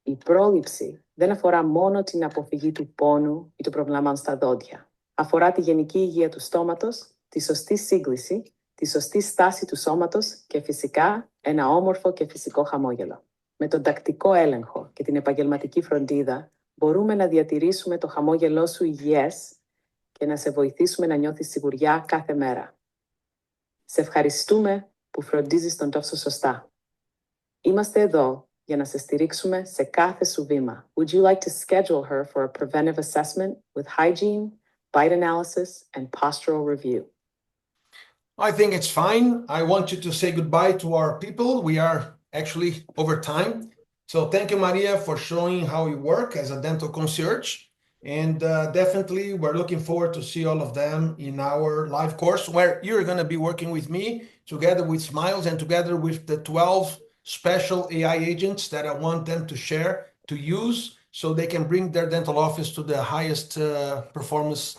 Η πρόληψη δεν αφορά μόνο την αποφυγή του πόνου ή των προβλημάτων στα δόντια. Αφορά τη γενική υγεία του στόματος, τη σωστή σύγκληση, τη σωστή στάση του σώματος και φυσικά ένα όμορφο και φυσικό χαμόγελο. Με τον τακτικό έλεγχο και την επαγγελματική φροντίδα μπορούμε να διατηρήσουμε το χαμόγελό σου υγιές και να σε βοηθήσουμε να νιώθεις σιγουριά κάθε μέρα. Σε ευχαριστούμε που φροντίζεις τον τόσο σωστά. Είμαστε εδώ για να σε στηρίξουμε σε κάθε σου βήμα. Would you like to schedule her for a preventive assessment with hygiene, bite analysis, and postural review? I think it's fine. I want you to say goodbye to our people. We are actually over time. So thank you, Maria, for showing how you work as a dental concierge. And definitely, we're looking forward to see all of them in our live course, where you're going to be working with me, together with Smiles, and together with the 12 special AI agents that I want them to share, to use, so they can bring their dental office to the highest performance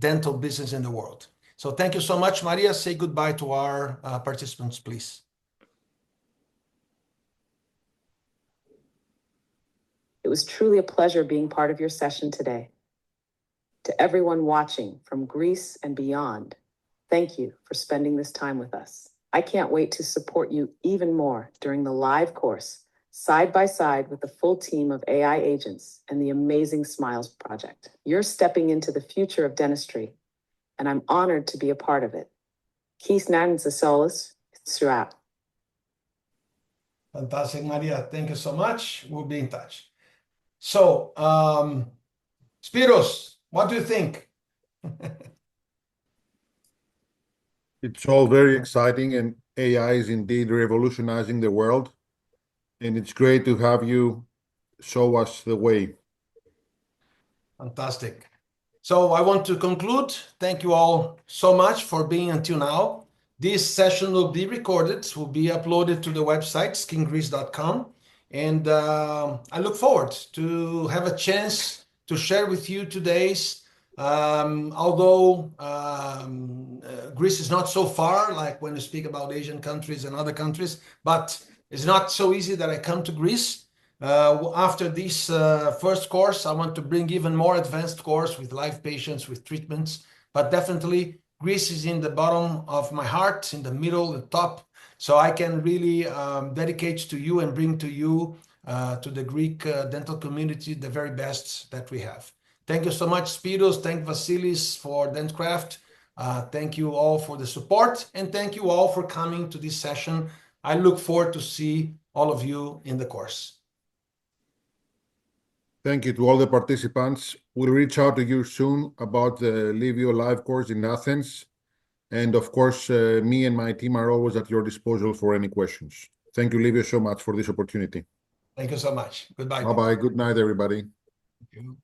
dental business in the world. So thank you so much, Maria. Say goodbye to our participants, please. It was truly a pleasure being part of your session today. To everyone watching from Greece and beyond, thank you for spending this time with us. I can't wait to support you even more during the live course, side by side with the full team of AI agents and the amazing Smiles project. You're stepping into the future of dentistry, and I'm honored to be a part of it. Keith Nanzasolis, Surat. Fantastic, Maria. Thank you so much. We'll be in touch. So, Spiros, what do you think? It's all very exciting, and AI is indeed revolutionizing the world. And it's great to have you show us the way. Fantastic. So I want to conclude. Thank you all so much for being until now. This session will be recorded, will be uploaded to the website, skyngreece.com. And I look forward to have a chance to share with you today's, although Greece is not so far, like when you speak about Asian countries and other countries, but it's not so easy that I come to Greece. After this first course, I want to bring even more advanced course with live patients, with treatments, but definitely Greece is in the bottom of my heart, in the middle, the top, so I can really dedicate to you and bring to you, to the Greek dental community, the very best that we have. Thank you so much, Spiros. Thank Vasilis for Dentcraft. Thank you all for the support, and thank you all for coming to this session. I look forward to see all of you in the course. Thank you to all the participants. We'll reach out to you soon about the Livio live course in Athens. And of course, me and my team are always at your disposal for any questions. Thank you, Livio, so much for this opportunity. Thank you so much. Goodbye. Bye-bye. Good night, everybody. Thank you.